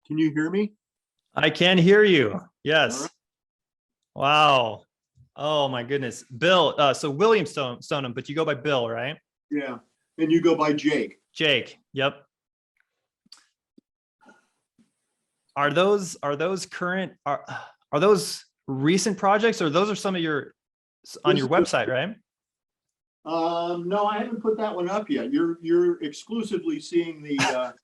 Can you hear me? I can hear you. All right. Yes. Wow. Oh my goodness. Bill, so William Stoneham, but you go by Bill, right? Yeah. And you go by Jake. Jake. Yep. Are those current are those recent projects, or those are some of your on This your is the- website, right? No, I haven't put that one up yet. You're exclusively seeing the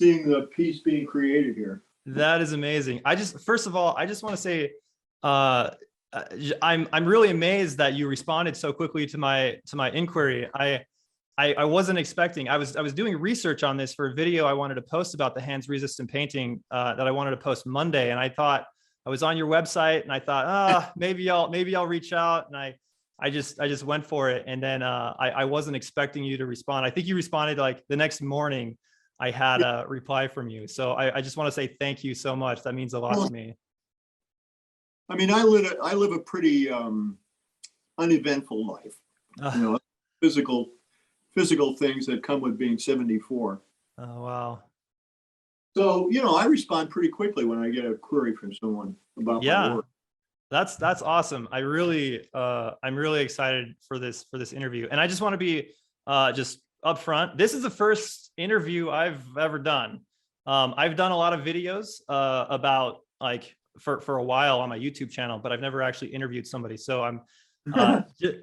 seeing the piece being created here. That is amazing. First of all, I just want to say uh I'm really amazed that you responded so quickly to my inquiry. I wasn't expecting. I was doing research on this for a video I wanted to post about the hands resistant painting that I wanted to post Monday, and I thought I was on your website, and I thought, maybe I'll reach out, and I just went for it, and then I wasn't expecting you to respond. I think you responded like the next morning. I had a reply from you, so I just want to say thank you so much. That means a lot to me. I mean, I live a pretty uneventful life. You know, physical things that come with being 74. Oh wow. So, I respond pretty quickly when I get a query from someone about my work. That's awesome. I'm really excited for this interview, and I just want to be just upfront. This is the first interview I've ever done. I've done a lot of videos about like for a while on my YouTube channel, but I've never actually interviewed somebody. So I'm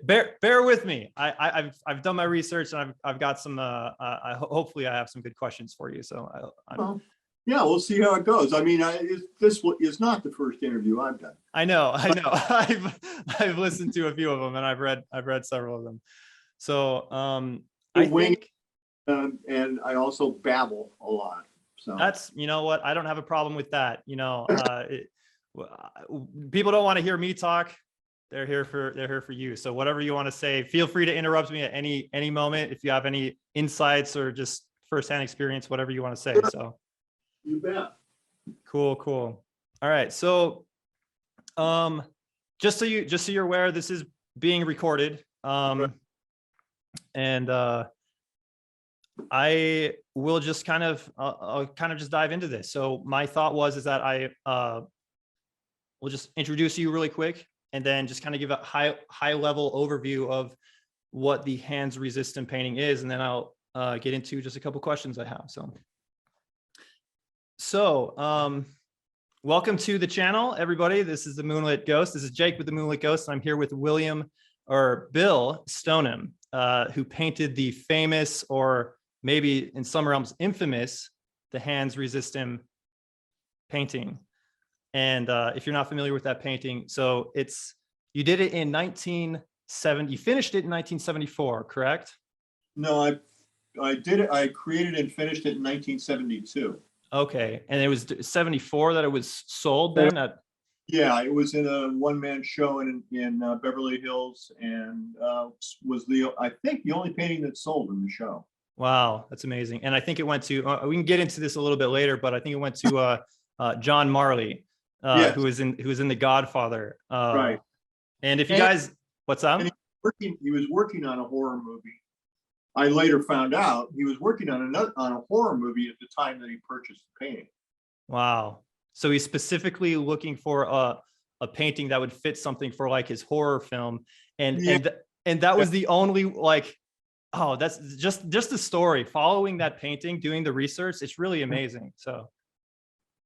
bear with me. I've done my research, and I've got some. Hopefully, I have some good questions for you. So Well, yeah, we'll see how it goes. I mean, this is not the first interview I've done. I know. I've listened to a few of them, and I've read several of them. So I think, and I also babble a lot. So that's, you know what, I don't have a problem with that. People don't want to hear me talk. They're here for you. So whatever you want to say, feel free to interrupt me at any moment if you have any insights or just firsthand experience, whatever you want to say. So you bet. Cool. All right. So just so you're aware, this is being recorded. And I will just I'll kind of just dive into this. So my thought is that I will just introduce you really quick, and then just kind of give a high level overview of what the hands resistant painting is, and then I'll get into just a couple questions I have. So welcome to the channel, everybody. This is the Moonlit Ghost. This is Jake with the Moonlit Ghost. I'm here with Bill Stoneham, who painted the famous, or maybe in some realms infamous, the hands resistant painting. And if you're not familiar with that painting, so you did it in 1970. You finished it in 1974, correct? No, I did it. I created and finished it in 1972. Okay, and it was 74 that it was sold then? Yeah, it was in a one-man show in Beverly Hills, and was I think the only painting that sold in the show. Wow, that's amazing. And I think it went to, we can get into this a little bit later, but I think it went to John Marley, yes. who was in The Godfather. Right. And if you guys, what's up? He was working on a horror movie. I later found out he was working on a horror movie at the time that he purchased the painting. Wow. So he's specifically looking for a painting that would fit something for like his horror film. And that was the only, like, oh, that's just the story. Following that painting, doing the research, it's really amazing. So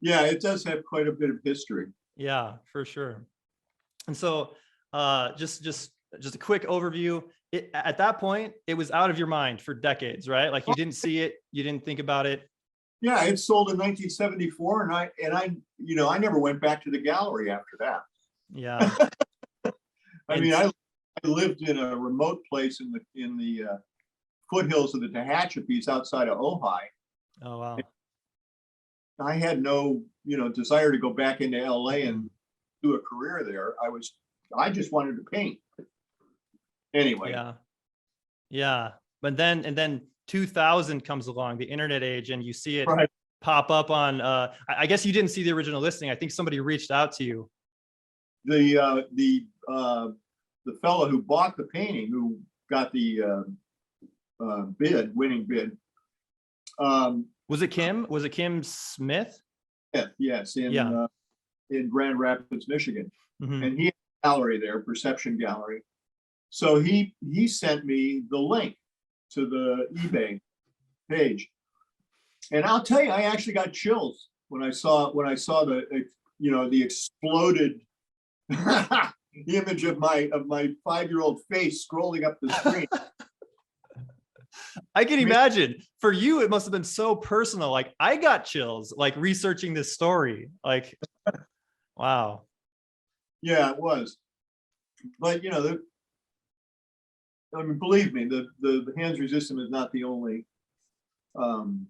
yeah, it does have quite a bit of history. Yeah, for sure. And so just a quick overview. At that point, it was out of your mind for decades, right? Like you didn't see it, you didn't think about it. Yeah, it sold in 1974, and I never went back to the gallery after that. Yeah. I mean, I lived in a remote place in the foothills of the Tehachapi's outside of Ojai. Oh wow. I had no, desire to go back into LA and do a career there. I just wanted to paint. Anyway. Yeah. But then 2000 comes along, the internet age, and you see it right. pop up on, I guess you didn't see the original listing. I think somebody reached out to you. The fellow who bought the painting, who got the winning bid, Was it Kim? Was it Kim Smith? Yeah, yes, Yeah. in Grand Rapids, Michigan. Hmm. And he had a gallery there, Perception Gallery. So he sent me the link to the eBay page. And I'll tell you, I actually got chills when I saw the the exploded image of my 5-year-old face scrolling up the screen. I can imagine for you, it must have been so personal. Like I got chills, like researching this story. Like, wow. Yeah, it was. But I mean, believe me, the Hands Resistant is not the only um,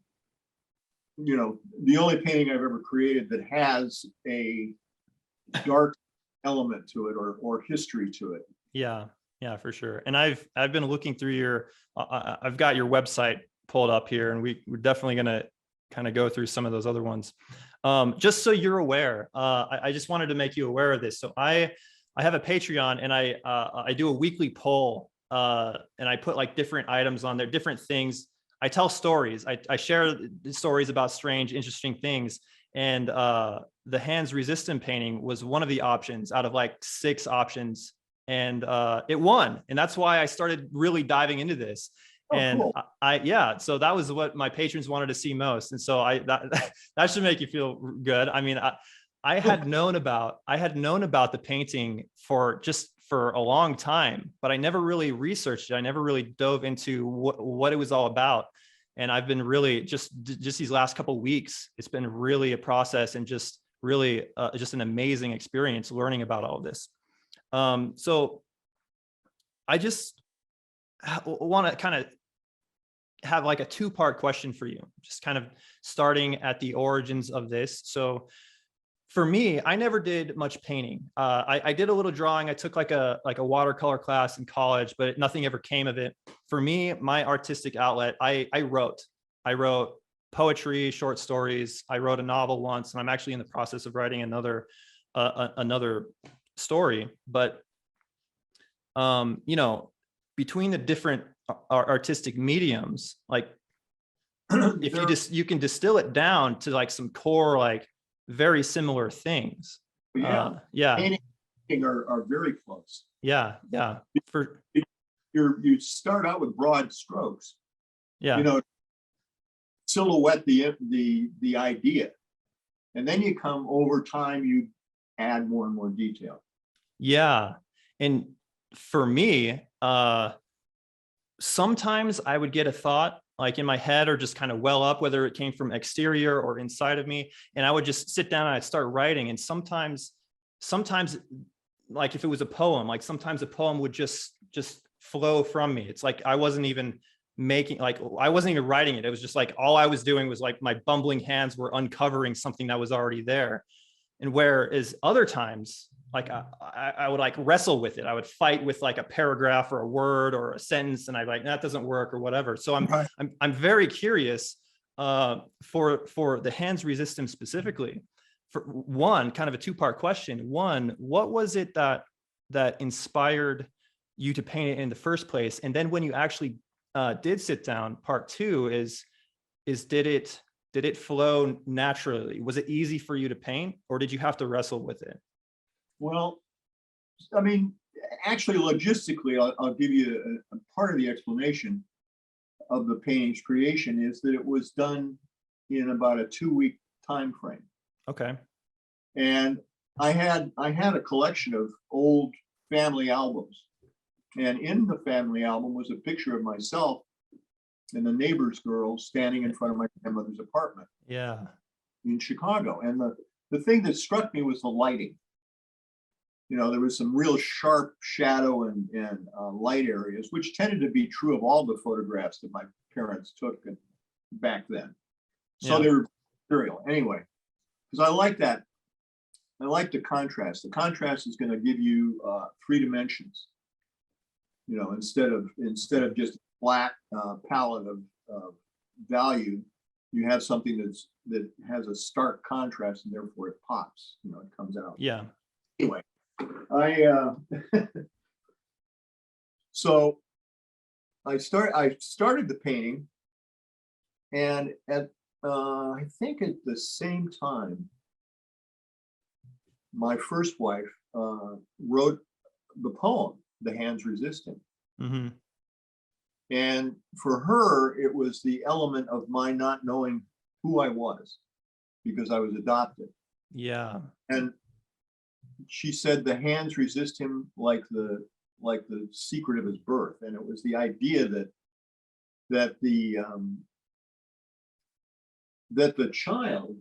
the only painting I've ever created that has a dark element to it or history to it. Yeah, yeah, for sure. And I've been looking through your, I've got your website pulled up here, and we're definitely gonna kind of go through some of those other ones. Just so you're aware, I just wanted to make you aware of this. So I have a Patreon, and I do a weekly poll, and I put like different items on there, different things. I tell stories. I share stories about strange, interesting things. And the Hands Resistant painting was one of the options out of like 6 options, and it won. And that's why I started really diving into this. Oh, And cool. yeah, so that was what my patrons wanted to see most. And so that should make you feel good. I mean, I had known about the painting for a long time, but I never really researched it. I never really dove into what it was all about. And I've been really just these last couple of weeks, it's been really a process, and just really just an amazing experience learning about all of this. So I just want to kind of have like a 2-part question for you, just kind of starting at the origins of this. So for me, I never did much painting. I did a little drawing. I took like a watercolor class in college, but nothing ever came of it. For me, my artistic outlet, I wrote poetry, short stories. I wrote a novel once, and I'm actually in the process of writing another story. But between the different artistic mediums, like if you can distill it down to like some core, like very similar things. Yeah. Painting are very close. Yeah. You start out with broad strokes. Yeah. Silhouette the idea, and then you come over time, you add more and more detail. Yeah. And for me, sometimes I would get a thought like in my head, or just kind of well up, whether it came from exterior or inside of me. And I would just sit down and I'd start writing. And sometimes like if it was a poem, like sometimes a poem would just flow from me. It's like I wasn't even writing it. It was just like all I was doing was like my bumbling hands were uncovering something that was already there. And whereas other times, like I would like wrestle with it. I would fight with like a paragraph or a word or a sentence, and I'd like, that doesn't work or whatever. So I'm very curious for the Hands Resistant specifically. For one, kind of a 2-part question. One, what was it that inspired you to paint it in the first place? And then when you actually did sit down, part 2 is did it flow naturally? Was it easy for you to paint, or did you have to wrestle with it? Well, I mean, actually, logistically, I'll give you a part of the explanation of the painting's creation is that it was done in about a 2-week time frame. Okay. And I had a collection of old family albums, and in the family album was a picture of myself and the neighbor's girl standing in front of my grandmother's apartment. Yeah. In Chicago. And the thing that struck me was the lighting. There was some real sharp shadow and light areas, which tended to be true of all the photographs that my parents took back then. So they were material. Anyway, because I like that. I like the contrast. The contrast is going to give you 3 dimensions. Instead of just a flat palette of value, you have something that has a stark contrast, and therefore it pops. It comes out. Yeah. Anyway, so I started the painting, and I think at the same time, my first wife wrote the poem, The Hands Resisting. Mm-hmm. And for her, it was the element of my not knowing who I was because I was adopted. Yeah. And she said the hands resist him like the secret of his birth. And it was the idea that the child,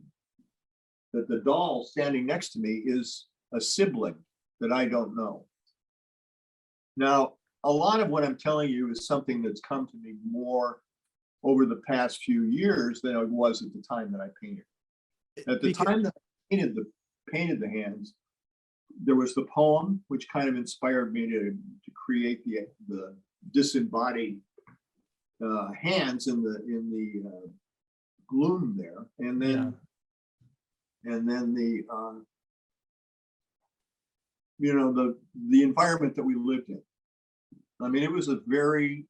that the doll standing next to me is a sibling that I don't know. Now, a lot of what I'm telling you is something that's come to me more over the past few years than it was at the time that I painted. At the time that I painted the hands, there was the poem, which kind of inspired me to create the disembodied hands in the gloom there, and then the the environment that we lived in. I mean, it was a very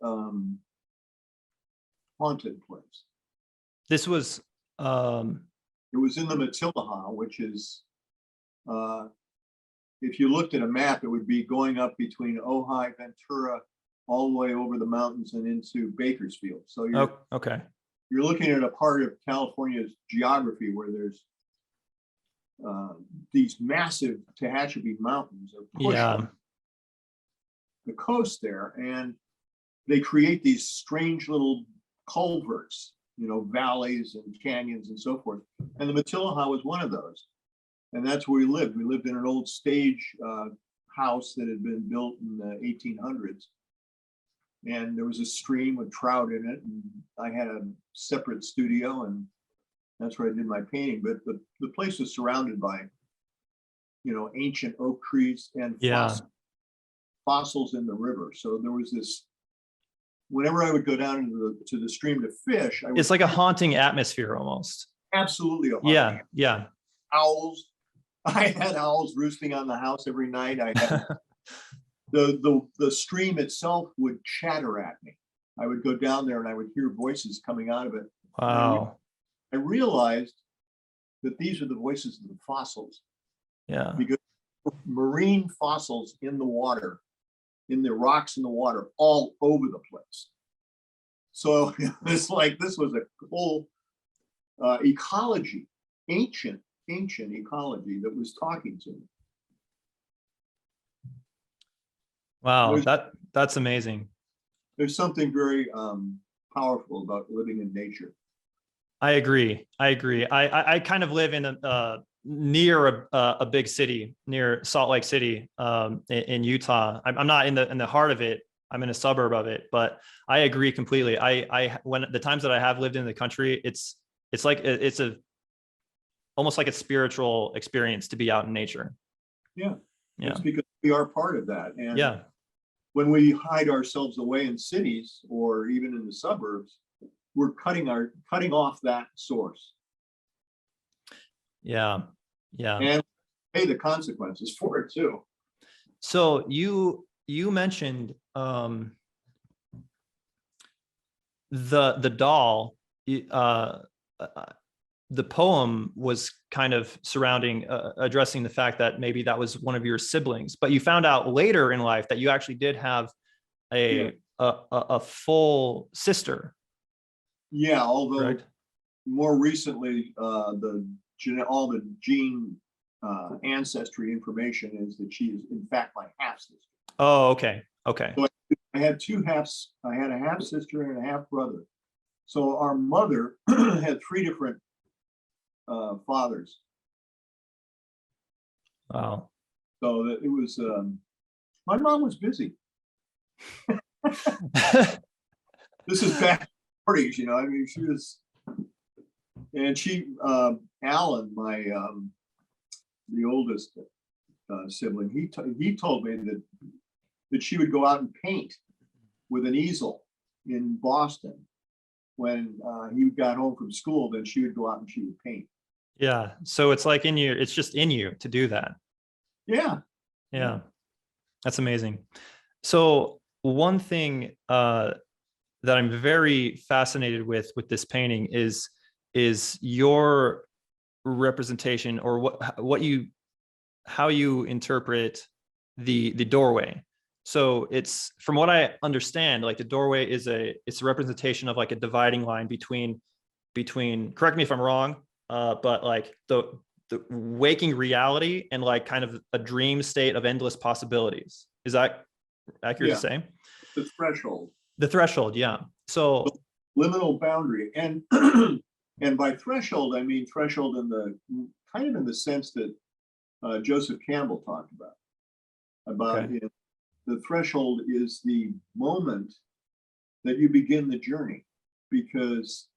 haunted place. This was It was in the Matilaha, which is, if you looked at a map, it would be going up between Ojai, Ventura, all the way over the mountains and into Bakersfield. So you're looking at a part of California's geography where there's these massive Tehachapi mountains are pushing the coast there, and they create these strange little culverts, valleys and canyons and so forth. And the Matilaha was one of those. And that's where we lived. We lived in an old stage house that had been built in the 1800s. And there was a stream with trout in it. And I had a separate studio, and that's where I did my painting. But the place was surrounded by, ancient oak trees and fossils in the river. So there was this, whenever I would go down into the stream to fish, it's like a haunting atmosphere almost. Absolutely a haunting. Yeah. Owls. I had owls roosting on the house every night. I had the stream itself would chatter at me. I would go down there and I would hear voices coming out of it. Wow. I realized that these are the voices of the fossils. Yeah. Because marine fossils in the water, in the rocks in the water, all over the place. So it's like this was a whole ecology, ancient ecology that was talking to me. Wow, that's amazing. There's something very powerful about living in nature. I agree. I kind of live in near a big city, near Salt Lake City, in Utah. I'm not in the heart of it. I'm in a suburb of it, but I agree completely. When the times that I have lived in the country, it's almost like a spiritual experience to be out in nature. Yeah. It's because we are part of that. And when we hide ourselves away in cities or even in the suburbs, we're cutting off that source. Yeah. And pay the consequences for it too. So you mentioned the doll. The poem was kind of surrounding addressing the fact that maybe that was one of your siblings, but you found out later in life that you actually did have a full sister. Yeah, although correct? More recently, all the gene ancestry information is that she is in fact my half sister. Oh, okay. So I had two halves. I had a half sister and a half brother. So our mother had three different fathers. Wow. So that it was. My mom was busy. This is back 40s, I mean, she was, and Alan, my the oldest sibling, he told me that she would go out and paint with an easel in Boston. When he got home from school, then she would go out and she would paint. Yeah. So it's like it's just in you to do that. Yeah. That's amazing. So one thing that I'm very fascinated with this painting is is your representation, or how you interpret the doorway. So it's, from what I understand, like the doorway it's a representation of like a dividing line between, correct me if I'm wrong, but like the waking reality and like kind of a dream state of endless possibilities. Is that accurate to say? The threshold. The threshold, yeah. So Liminal boundary. And and by threshold, I mean threshold in the kind of in the sense that Joseph Campbell talked about okay. The threshold is the moment that you begin the journey, because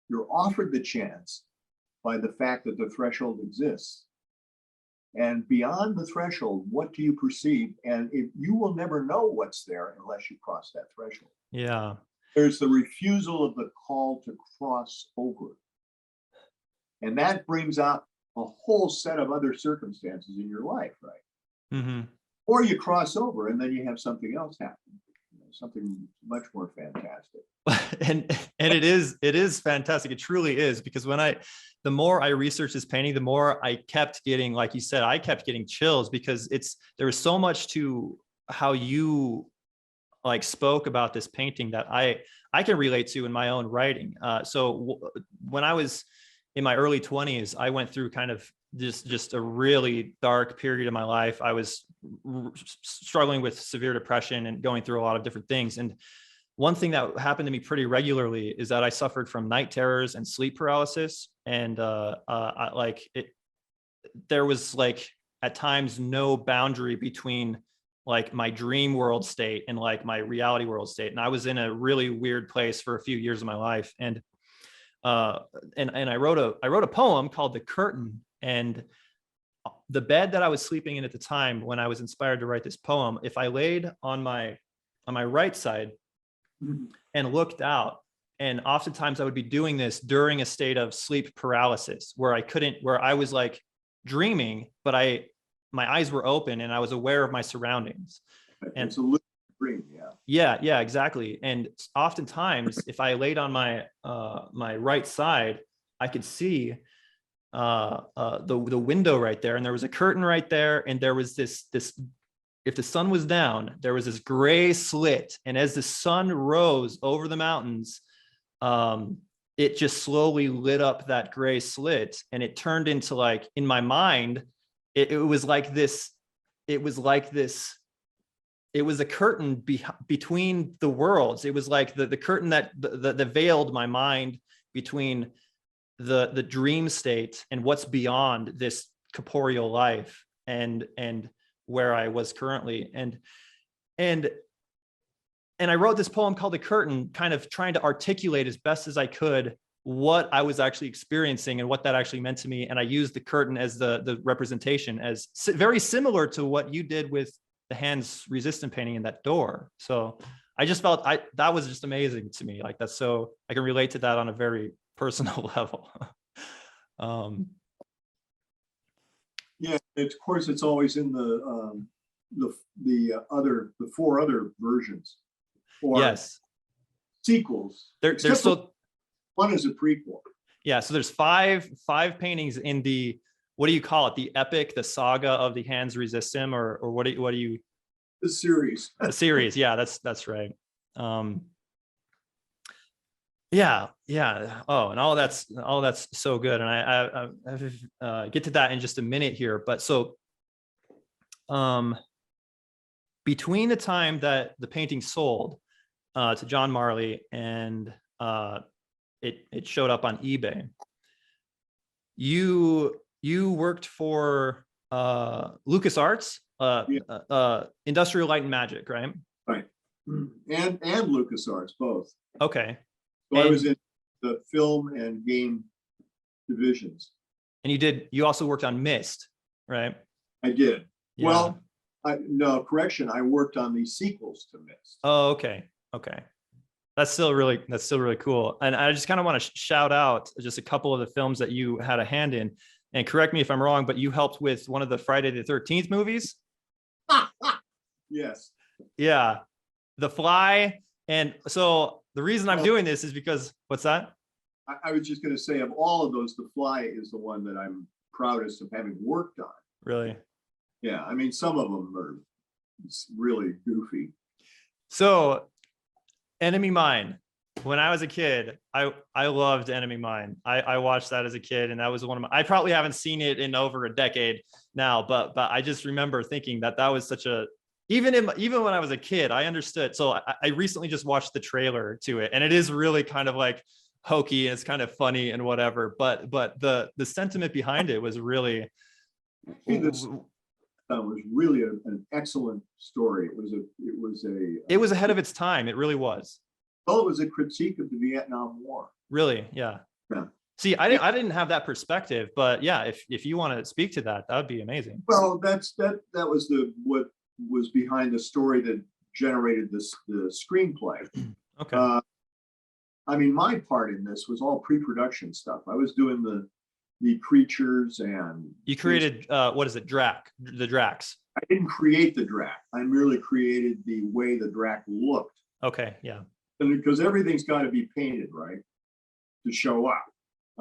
you're offered the chance by the fact that the threshold exists. And beyond the threshold, what do you perceive? And if you will never know what's there unless you cross that threshold. Yeah. There's the refusal of the call to cross over. And that brings out a whole set of other circumstances in your life, right? Mm-hmm. Or you cross over and then you have something else happen, something much more fantastic. and it is fantastic. It truly is, because the more I researched this painting, the more I kept getting, like you said, I kept getting chills, because there was so much to how you like spoke about this painting that I can relate to in my own writing. When I was in my early 20s, I went through kind of just a really dark period of my life. I was struggling with severe depression and going through a lot of different things. And one thing that happened to me pretty regularly is that I suffered from night terrors and sleep paralysis. And there was like at times no boundary between like my dream world state and like my reality world state. And I was in a really weird place for a few years of my life. And I wrote a poem called The Curtain. And the bed that I was sleeping in at the time when I was inspired to write this poem, if I laid on my right side and looked out, and oftentimes I would be doing this during a state of sleep paralysis where I was like dreaming, but my eyes were open and I was aware of my surroundings. And it's a lucid dream, yeah. Yeah, exactly. And oftentimes if I laid on my right side, I could see the window right there, and there was a curtain right there, and there was this if the sun was down, there was this gray slit, and as the sun rose over the mountains, it just slowly lit up that gray slit, and it turned into, like, in my mind, it was like this, it was a curtain between the worlds. It was like the curtain that veiled my mind between the dream state and what's beyond this corporeal life and where I was currently. And I wrote this poem called The Curtain, kind of trying to articulate as best as I could what I was actually experiencing and what that actually meant to me. And I used the curtain as the representation, as very similar to what you did with the hands resistant painting in that door. So I just felt that was just amazing to me. Like, that's so, I can relate to that on a very personal level. Yeah, of course, it's always in the four other versions or yes, sequels. there's still one is a prequel. Yeah, so there's five paintings in the, what do you call it? The epic, the saga of the hands resistum, or what do you? The series. The series, yeah, that's right. Yeah. Oh, and all that's so good. And I get to that in just a minute here. But so, between the time that the painting sold to John Marley and it showed up on eBay, you worked for LucasArts, Industrial Light and Magic, right? Right. And LucasArts, both. Okay. So I was in the film and game divisions. And you also worked on Myst, right? I did. Yeah. Well, no, correction. I worked on the sequels to Myst. Oh, okay. That's still really cool. And I just kind of want to shout out just a couple of the films that you had a hand in. And correct me if I'm wrong, but you helped with one of the Friday the 13th movies. Yes. Yeah. The Fly. And so the reason I'm doing this is because, what's that? I was just going to say, of all of those, The Fly is the one that I'm proudest of having worked on. Really? Yeah, I mean, some of them are really goofy. So, Enemy Mine. When I was a kid, I loved Enemy Mine. I watched that as a kid, and that was one of my. I probably haven't seen it in over a decade now, but I just remember thinking that was such a. Even when I was a kid, I understood. So I recently just watched the trailer to it, and it is really kind of like hokey and it's kind of funny and whatever. But the sentiment behind it was really. This was really an excellent story. It was ahead of its time. It really was. Well, it was a critique of the Vietnam War. Really? Yeah. Yeah. See, I didn't have that perspective, but yeah, if you want to speak to that, that would be amazing. Well, that was what was behind the story that generated the screenplay. Okay. I mean, my part in this was all pre-production stuff. I was doing the creatures and you created what is it, the Drax? I didn't create the Drac. I merely created the way the Drac looked. Okay, yeah. And because everything's got to be painted, right, to show up.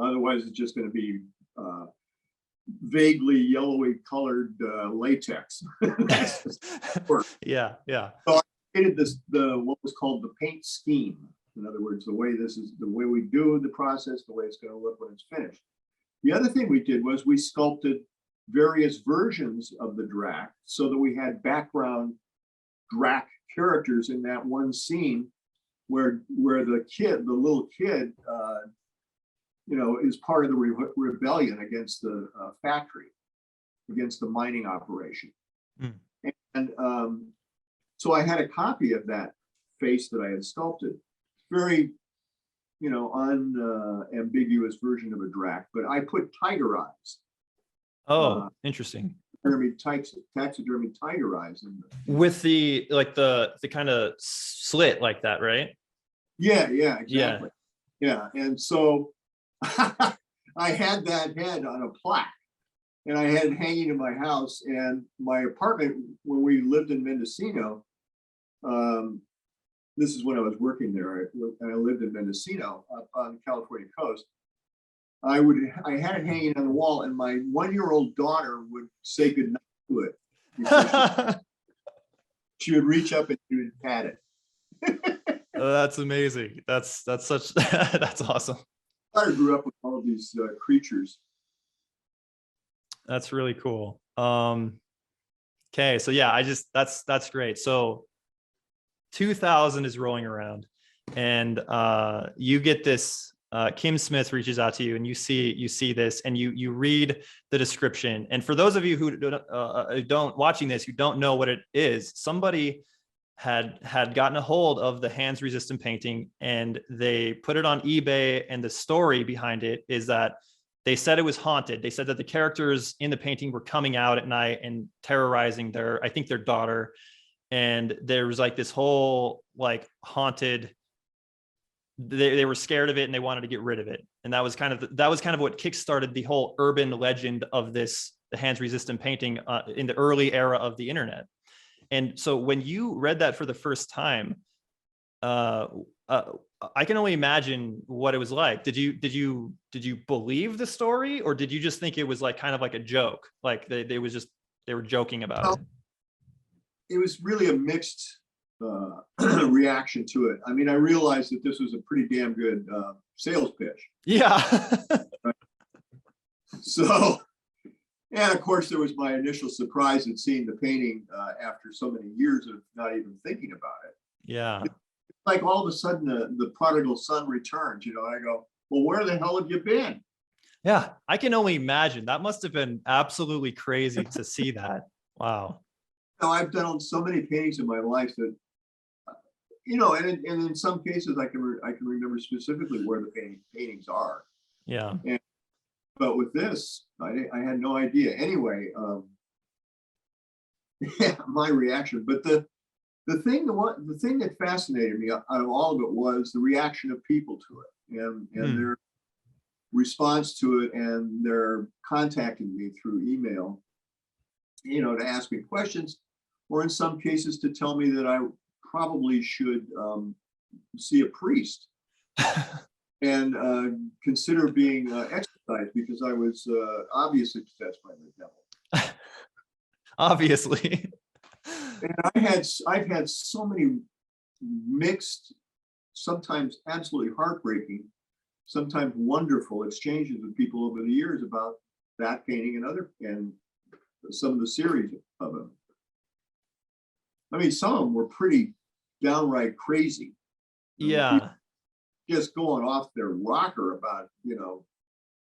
Otherwise, it's just going to be vaguely yellowy colored latex. Yeah, yeah. So I created what was called the paint scheme. In other words, the way we do the process, the way it's going to look when it's finished. The other thing we did was we sculpted various versions of the Drac so that we had background Drac characters in that one scene where the little kid, is part of the rebellion against the factory, against the mining operation. Mm. And so I had a copy of that face that I had sculpted. Very, unambiguous version of a Drac, but I put tiger eyes. Oh, interesting. Taxidermy tiger eyes in with the kind of slit like that, right? Yeah, exactly. Yeah. And so I had that head on a plaque and I had it hanging in my house and my apartment when we lived in Mendocino. This is when I was working there. I lived in Mendocino up on the California coast. I had it hanging on the wall, and my 1-year-old daughter would say goodnight to it. She would reach up and she would pat it. Oh, that's amazing. That's awesome. I grew up with all of these creatures. That's really cool. Okay, so yeah, that's great. So 2000 is rolling around, and you get this. Kim Smith reaches out to you, and you see this, and you read the description. And for those of you who don't watching this, who don't know what it is, somebody had gotten a hold of the hands resistant painting, and they put it on eBay. And the story behind it is that they said it was haunted. They said that the characters in the painting were coming out at night and terrorizing their daughter. And there was like this whole like haunted. They were scared of it and they wanted to get rid of it. And that was kind of what kickstarted the whole urban legend of the hands resistant painting in the early era of the internet. And so when you read that for the first time, I can only imagine what it was like. Did you believe the story, or did you just think it was like kind of like a joke? Like they were joking about it. It was really a mixed reaction to it. I mean, I realized that this was a pretty damn good sales pitch. Yeah. Right? So, and of course, there was my initial surprise at seeing the painting after so many years of not even thinking about it. Yeah. It's like all of a sudden the prodigal son returns, and I go, well, where the hell have you been? Yeah, I can only imagine. That must have been absolutely crazy to see that. Wow. I've done so many paintings in my life that, and in some cases I can remember specifically where the paintings are. Yeah. But with this, I had no idea. Anyway, my reaction. But the thing that fascinated me out of all of it was the reaction of people to it and their response to it, and their contacting me through email, to ask me questions, or in some cases to tell me that I probably should see a priest. and consider being exercised because I was obviously possessed by the devil. Obviously. And I've had so many mixed, sometimes absolutely heartbreaking, sometimes wonderful exchanges with people over the years about that painting and some of the series of them. I mean, some of them were pretty downright crazy. Yeah. Just going off their rocker about,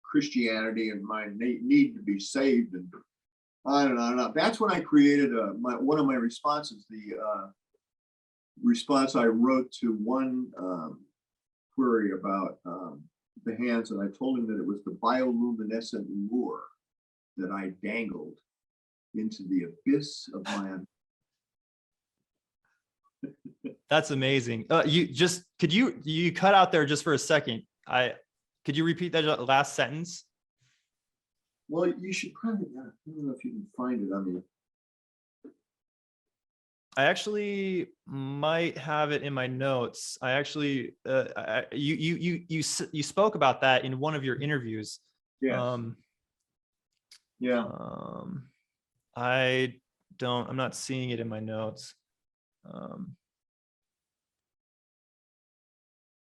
Christianity and my need to be saved and on and on and on. That's when I created one of my responses, the response I wrote to one query about the hands, and I told him that it was the bioluminescent lure that I dangled into the abyss of my That's amazing. You cut out there just for a second. Could you repeat that last sentence? Well, you should probably, I don't know if you can find it. I mean, I actually might have it in my notes. I actually, you spoke about that in one of your interviews. yes. Yeah. I'm not seeing it in my notes.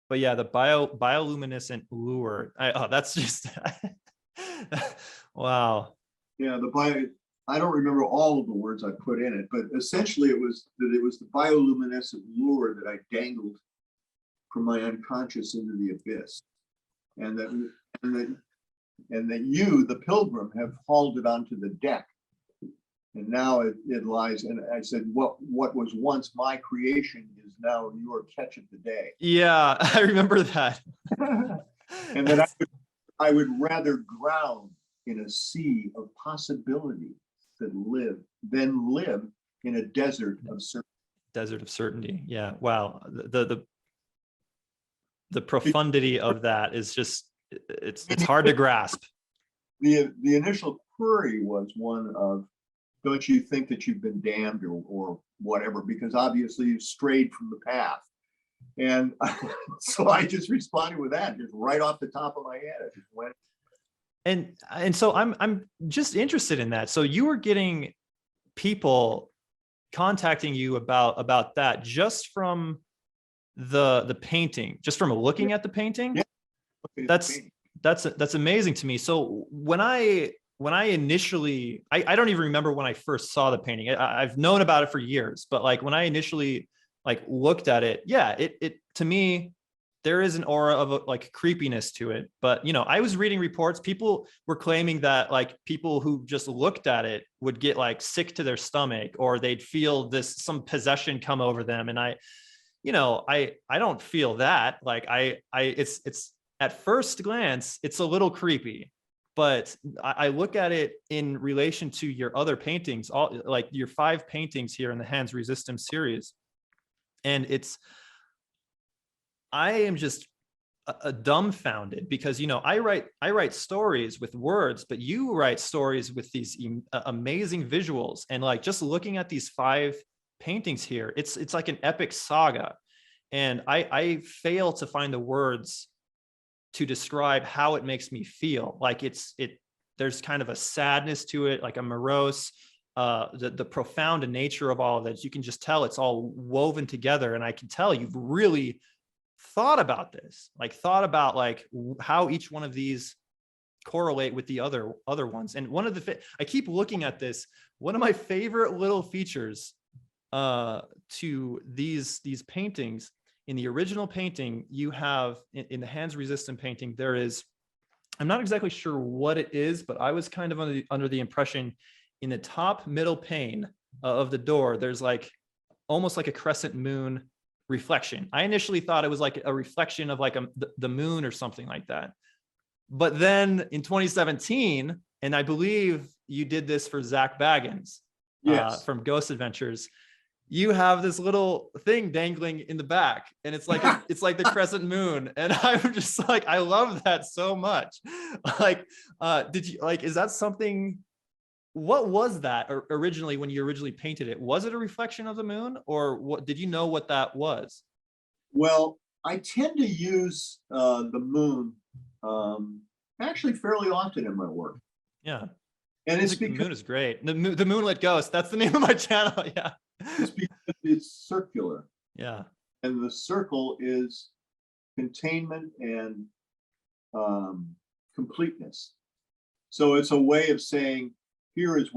But yeah, the bioluminescent lure. That's just wow. Yeah, I don't remember all of the words I put in it, but essentially it was the bioluminescent lure that I dangled from my unconscious into the abyss, and that you, the pilgrim, have hauled it onto the deck, and now it lies. And I said, what was once my creation is now your catch of the day. Yeah, I remember that. And that I would rather drown in a sea of possibility than live in a desert of certainty. Desert of certainty. Yeah. Wow. The profundity of that is just, it's hard to grasp. The initial query was one of, don't you think that you've been damned or whatever, because obviously you strayed from the path. And so I just responded with that, just right off the top of my head. I just went. And so I'm just interested in that. So you were getting people contacting you about that just from the painting, just from looking at the painting. Yeah. That's amazing to me. So when I initially, I don't even remember when I first saw the painting. I've known about it for years, but like when I initially looked at it, yeah, it to me, there is an aura of like creepiness to it. But I was reading reports. People were claiming that like people who just looked at it would get like sick to their stomach, or they'd feel some possession come over them. And I don't feel that. Like it's at first glance, it's a little creepy, but I look at it in relation to your other paintings, all like your 5 paintings here in the Hands Resistem series. And I am just dumbfounded because, I write stories with words, but you write stories with these amazing visuals. And like, just looking at these 5 paintings here, it's like an epic saga. And I fail to find the words to describe how it makes me feel. Like there's kind of a sadness to it, like a morose, the profound nature of all of that. You can just tell it's all woven together. And I can tell you've really thought about this, thought about how each one of these correlate with the other ones. And I keep looking at this, one of my favorite little features to these paintings. In the original painting, you have in the Hands Resistem painting, there is, I'm not exactly sure what it is, but I was kind of under the impression in the top middle pane of the door, there's almost like a crescent moon reflection. I initially thought it was like a reflection of the moon or something like that. But then in 2017, and I believe you did this for Zach Baggins, yes, from Ghost Adventures, you have this little thing dangling in the back, and it's like the crescent moon. And I'm just like, I love that so much. Did you is that something? What was that originally when you originally painted it? Was it a reflection of the moon, or what? Did you know what that was? Well, I tend to use the moon actually fairly often in my work. Yeah. And it's The because moon is great. The Moonlit Ghost. That's the name of my channel. Yeah. it's circular. Yeah. And the circle is containment and completeness. So it's a way of saying, here is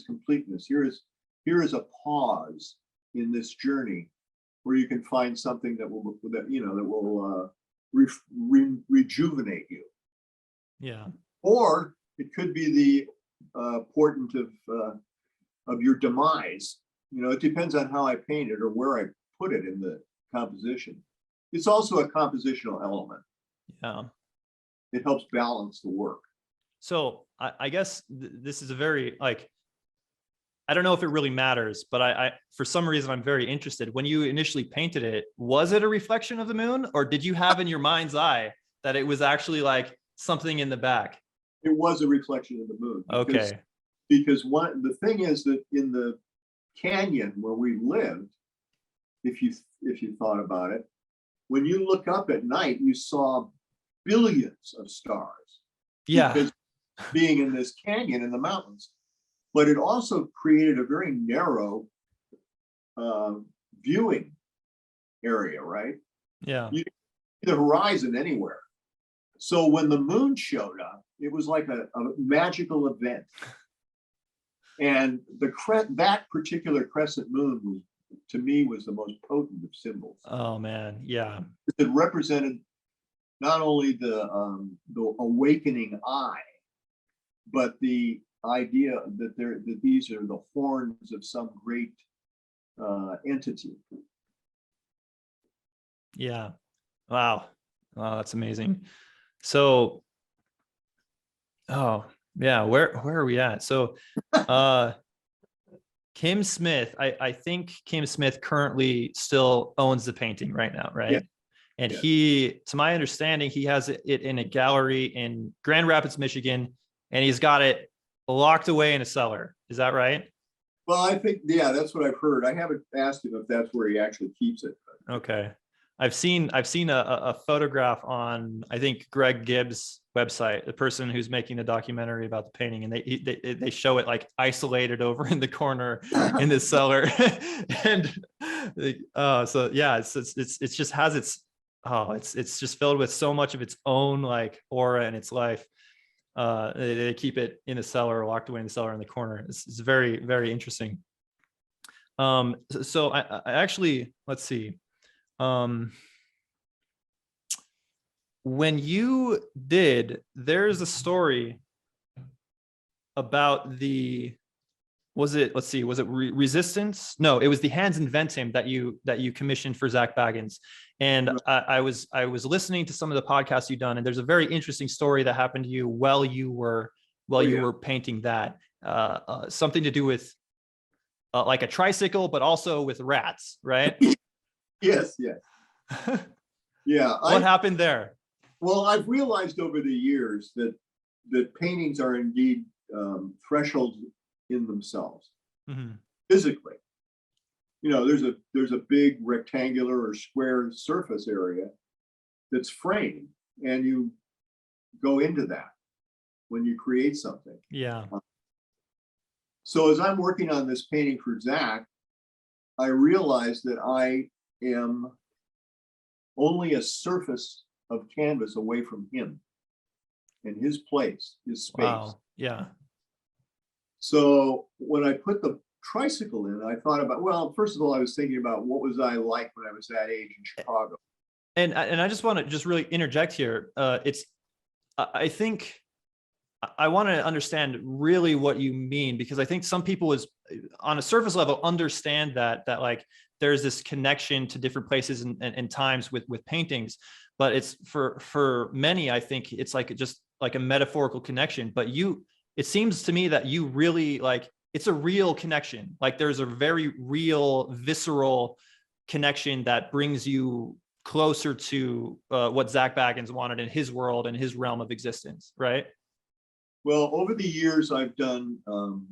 completeness. Here is a pause in this journey where you can find something that will rejuvenate you. Yeah. Or it could be the portent of your demise. It depends on how I paint it or where I put it in the composition. It's also a compositional element. Yeah. It helps balance the work. So I guess this is a very like, I don't know if it really matters, but I for some reason I'm very interested. When you initially painted it, was it a reflection of the moon, or did you have in your mind's eye that it was actually like something in the back? It was a reflection of the moon. Okay. Because the thing is that in the canyon where we lived, if you thought about it, when you look up at night, you saw billions of stars. Yeah. Because being in this canyon in the mountains. But it also created a very narrow viewing area, right? Yeah. You see the horizon anywhere. So when the moon showed up, it was like a magical event. And that particular crescent moon was, to me, was the most potent of symbols. Oh man, yeah. It represented not only the awakening eye, but the idea that these are the horns of some great entity. Yeah. Wow. Wow, that's amazing. So, oh yeah, where are we at? So, Kim Smith, I think Kim Smith currently still owns the painting right now, right? Yeah. And Yeah. he, to my understanding, he has it in a gallery in Grand Rapids, Michigan, and he's got it locked away in a cellar. Is that right? Well, I think, yeah, that's what I've heard. I haven't asked him if that's where he actually keeps it. Okay. I've seen a photograph on, I think, Greg Gibbs' website, the person who's making the documentary about the painting, and they show it like isolated over in the corner in the cellar. And so yeah, it just has it's just filled with so much of its own like aura and its life. They keep it in the cellar, locked away in the cellar in the corner. It's very, very interesting. So I actually, let's see. When you did, there's a story about was it Resistance? No, it was the Hands Invent Him that you commissioned for Zach Baggins. And I was listening to some of the podcasts you've done, and there's a very interesting story that happened to you while you were painting that, something to do with like a tricycle, but also with rats, right? Yes, yes. Yeah. What happened there? Well, I've realized over the years that paintings are indeed thresholds in themselves, physically. There's a big rectangular or square surface area that's framed, and you go into that when you create something. Yeah. So as I'm working on this painting for Zach, I realized that I am only a surface of canvas away from him and his place, his space. Wow. Yeah. So when I put the tricycle in, I thought about, well, first of all, I was thinking about what was I like when I was that age in Chicago. And I just want to just really interject here. I think I want to understand really what you mean, because I think some people is on a surface level understand that like there's this connection to different places and times with paintings, but it's for many, I think it's like just like a metaphorical connection. But it seems to me that you really like, it's a real connection. Like there's a very real, visceral connection that brings you closer to what Zach Baggins wanted in his world and his realm of existence, right? Well, over the years, I've done, well,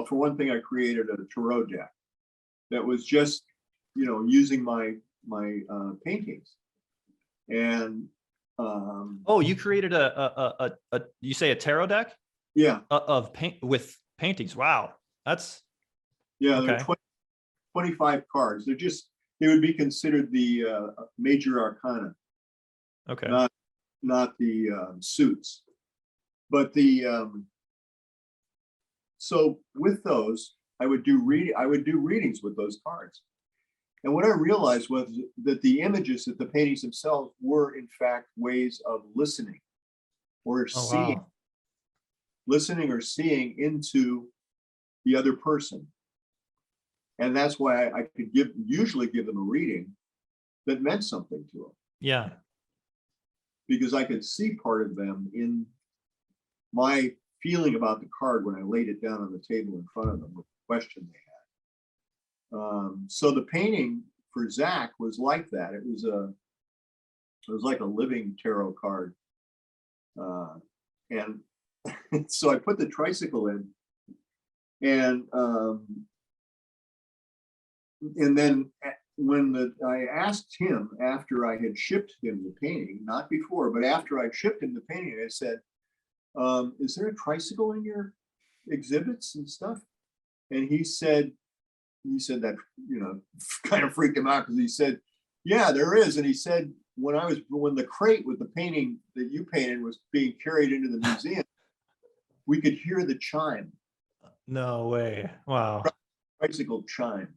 for one thing, I created a tarot deck that was just, using my paintings. And Oh, you created a you say a tarot deck yeah, of paint with paintings. Wow. That's yeah, there are okay. 25 cards. They would be considered the major arcana, Okay. not the suits. But so with those, I would do readings with those cards. And what I realized was that the images, that the paintings themselves were in fact ways of listening or Oh, seeing, wow. listening or seeing into the other person. And that's why I could usually give them a reading that meant something to them, Yeah. because I could see part of them in my feeling about the card when I laid it down on the table in front of them with the question they had. So the painting for Zach was like that. It was like a living tarot card. And so I put the tricycle in, and then when I asked him after I had shipped him the painting, not before, but after I shipped him the painting, I said, is there a tricycle in your exhibits and stuff? And he said that, kind of freaked him out, because he said, yeah, there is. And he said, when the crate with the painting that you painted was being carried into the museum, we could hear the chime, No way. Wow. tricycle chime.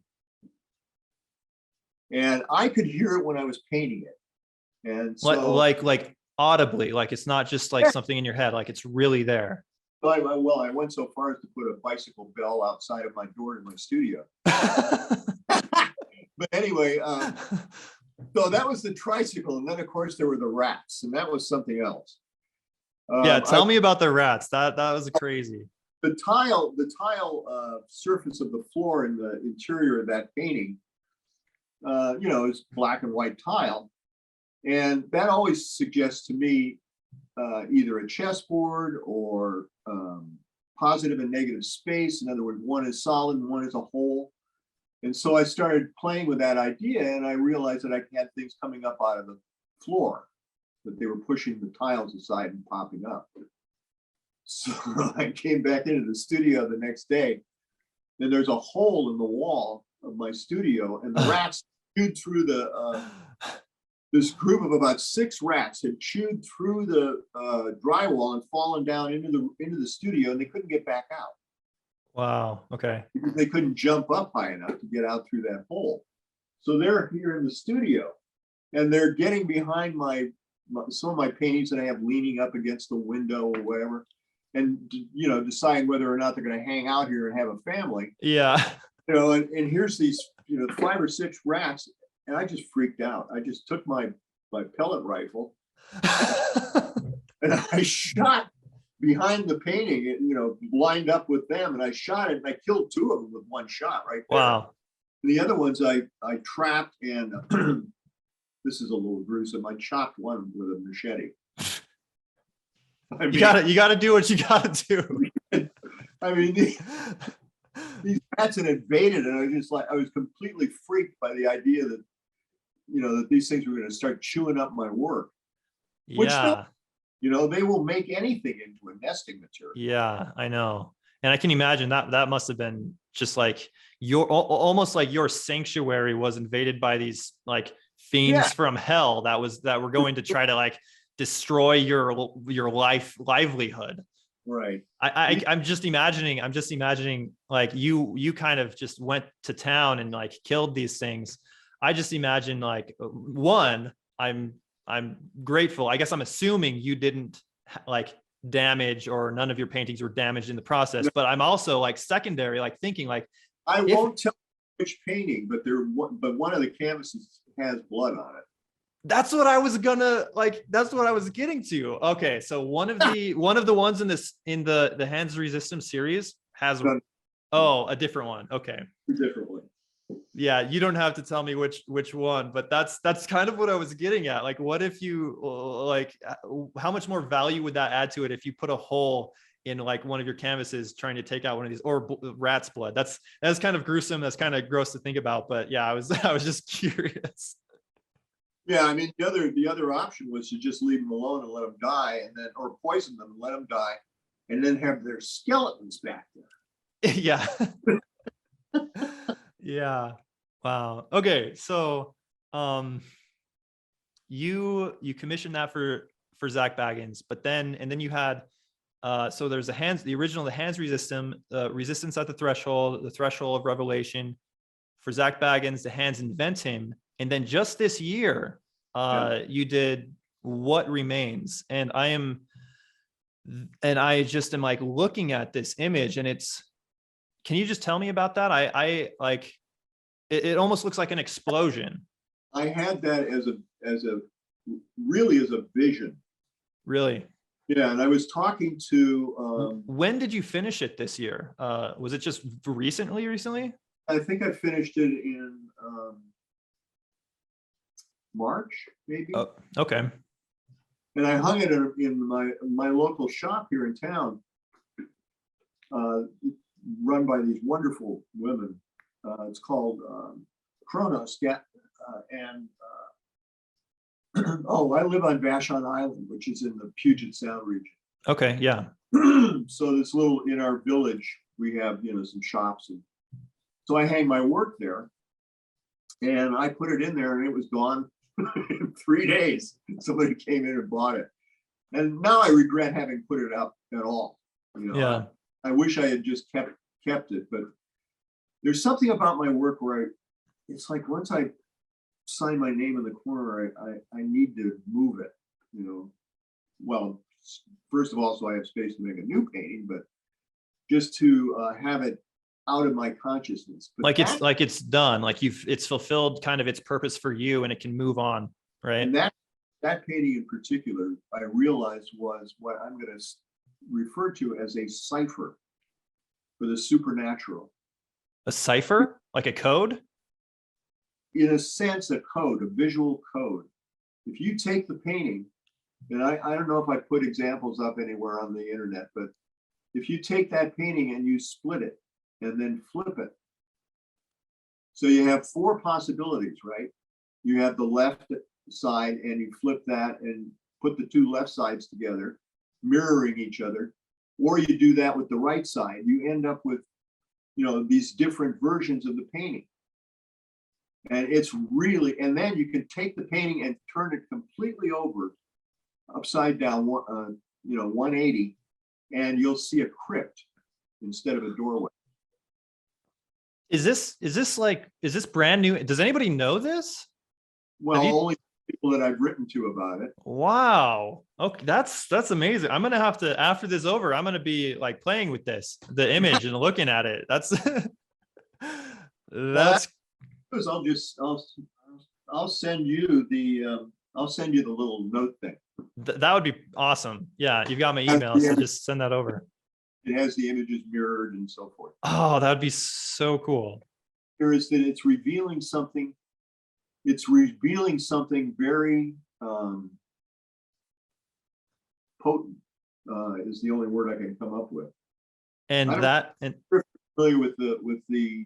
And I could hear it when I was painting it. And so Like audibly, like it's not just like something in your head, like it's really there. I went so far as to put a bicycle bell outside of my door in my studio. But anyway, so that was the tricycle. And then of course there were the rats, and that was something else. Yeah, tell me about the rats. That was crazy. The tile surface of the floor in the interior of that painting, is black and white tile. And that always suggests to me either a chessboard or positive and negative space. In other words, one is solid and one is a hole. And so I started playing with that idea, and I realized that I had things coming up out of the floor, that they were pushing the tiles aside and popping up. So I came back into the studio the next day, and there's a hole in the wall of my studio, and the rats chewed through this group of about 6 rats had chewed through the drywall and fallen down into the studio, and they couldn't get back out. Wow. Okay. Because they couldn't jump up high enough to get out through that hole. So they're here in the studio, and they're getting behind some of my paintings that I have leaning up against the window or whatever, and deciding whether or not they're going to hang out here and have a family. Yeah. And here's these 5 or 6 rats, and I just freaked out. I just took my pellet rifle and I shot behind the painting, lined up with them, and I shot it, and I killed 2 of them with one shot right there. Wow. And the other ones I trapped, and this is a little gruesome. I chopped one with a machete. You gotta do what you gotta do. I mean, these rats had invaded, and I was completely freaked by the idea that that these things were going to start chewing up my work. Yeah. They will make anything into a nesting material. Yeah, I know. And I can imagine that must have been just like almost like your sanctuary was invaded by these like fiends from hell that were going to try to like destroy your livelihood. Right. I'm just imagining like you kind of just went to town and like killed these things. I just imagine like one, I'm grateful. I guess I'm assuming you didn't like damage, or none of your paintings were damaged in the process, but I'm also like secondary, like thinking like, I won't tell you which painting, but one of the canvases has blood on it. That's what I was getting to. Okay. So one of the ones in the Hands Resistance series has, a different one. Okay. Differently. Yeah, you don't have to tell me which one, but that's kind of what I was getting at. Like, what if you like, how much more value would that add to it if you put a hole in like one of your canvases trying to take out one of these, or rat's blood? That's kind of gruesome. That's kind of gross to think about. But yeah, I was just curious. Yeah, I mean, the other option was to just leave them alone and let them die, and then or poison them and let them die, and then have their skeletons back there. Yeah. Yeah. Wow. Okay. So, um, you commissioned that for Zach Baggins, but then you had so there's the original the hands resistance at the threshold of revelation. For Zach Baggins, the hands invent him, and then just this year you did What Remains, and I just am like looking at this image, and it's, can you just tell me about that? I like it almost looks like an explosion. I had that as a really as a vision. Really? Yeah, and I was talking to. When did you finish it this year? Was it just recently? I think I finished it in March, maybe. Oh, okay. And I hung it in my local shop here in town, run by these wonderful women. It's called Kronos. Yeah, and oh, I live on Vashon Island, which is in the Puget Sound region. Okay, yeah. So this little, in our village, we have, some shops, and so I hang my work there, and I put it in there, and it was gone in 3 days. Somebody came in and bought it, and now I regret having put it up at all. Yeah. I wish I had just kept it, but there's something about my work where it's like once I sign my name in the corner, I need to move it. Well, first of all, so I have space to make a new painting, but just to have it out of my consciousness. But it's done, like it's fulfilled kind of its purpose for you, and it can move on, right? And that painting in particular, I realized was what I'm going to refer to as a cipher for the supernatural. A cipher, like a code? In a sense, a code, a visual code. If you take the painting, and I don't know if I put examples up anywhere on the internet, but if you take that painting and you split it and then flip it, so you have 4 possibilities, right? You have the left side, and you flip that and put the 2 left sides together, mirroring each other, or you do that with the right side. You end up with, these different versions of the painting. And it's really, and then you can take the painting and turn it completely over, upside down, 180, and you'll see a crypt instead of a doorway. Is this brand new? Does anybody know this? Well, only people that I've written to about it. Wow. Okay, that's amazing. I'm gonna have to, after this over, I'm gonna be like playing with the image and looking at it. That's I'll send you the little note thing. That would be awesome. Yeah, you've got my email, so just send that over. It has the images mirrored and so forth. Oh, that would be so cool. Here is that it's revealing something. It's revealing something very potent. Is the only word I can come up with. And you're familiar with the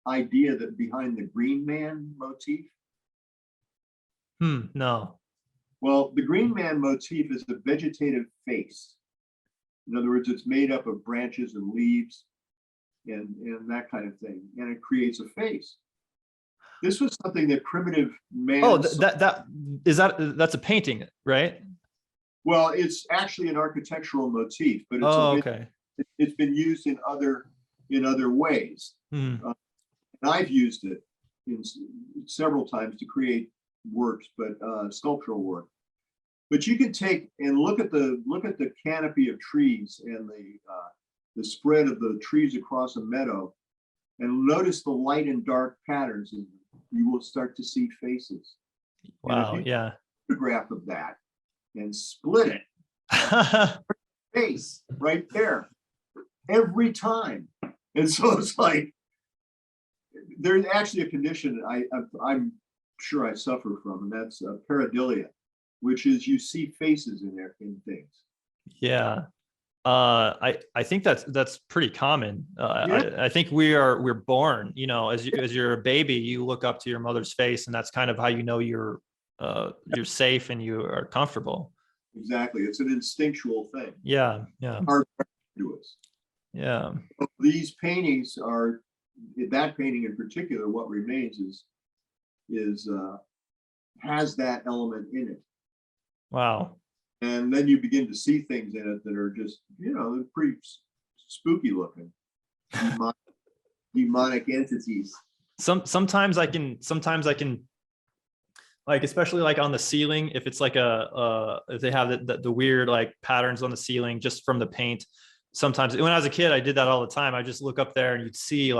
idea that behind the Green Man motif? No. Well, the Green Man motif is a vegetative face. In other words, it's made up of branches and leaves and that kind of thing, and it creates a face. This was something that primitive man. Oh, that's a painting, right? Well, it's actually an architectural motif, but it's been used in other ways. And I've used it in several times to create works, but sculptural work. But you can take and look at the canopy of trees and the spread of the trees across a meadow, and notice the light and dark patterns in them. You will start to see faces. Wow, yeah. Photograph of that and split it. Face right there every time. And so it's like there's actually a condition I'm sure I suffer from, and that's pareidolia, which is you see faces in things. Yeah. I think that's pretty common. Yeah, I think we're born, you know, as you're a baby, you look up to your mother's face, and that's kind of how you know you're safe and you are comfortable. exactly. It's an instinctual thing. Yeah, yeah, Hard to us. yeah. These paintings are, that painting in particular, what remains is has that element in it. Wow. And then you begin to see things in it that are just, you know, they're pretty spooky looking. Demonic, demonic entities. Sometimes I can like, especially like on the ceiling, if it's like if they have the weird like patterns on the ceiling just from the paint. Sometimes when I was a kid, I did that all the time. I just look up there and you'd see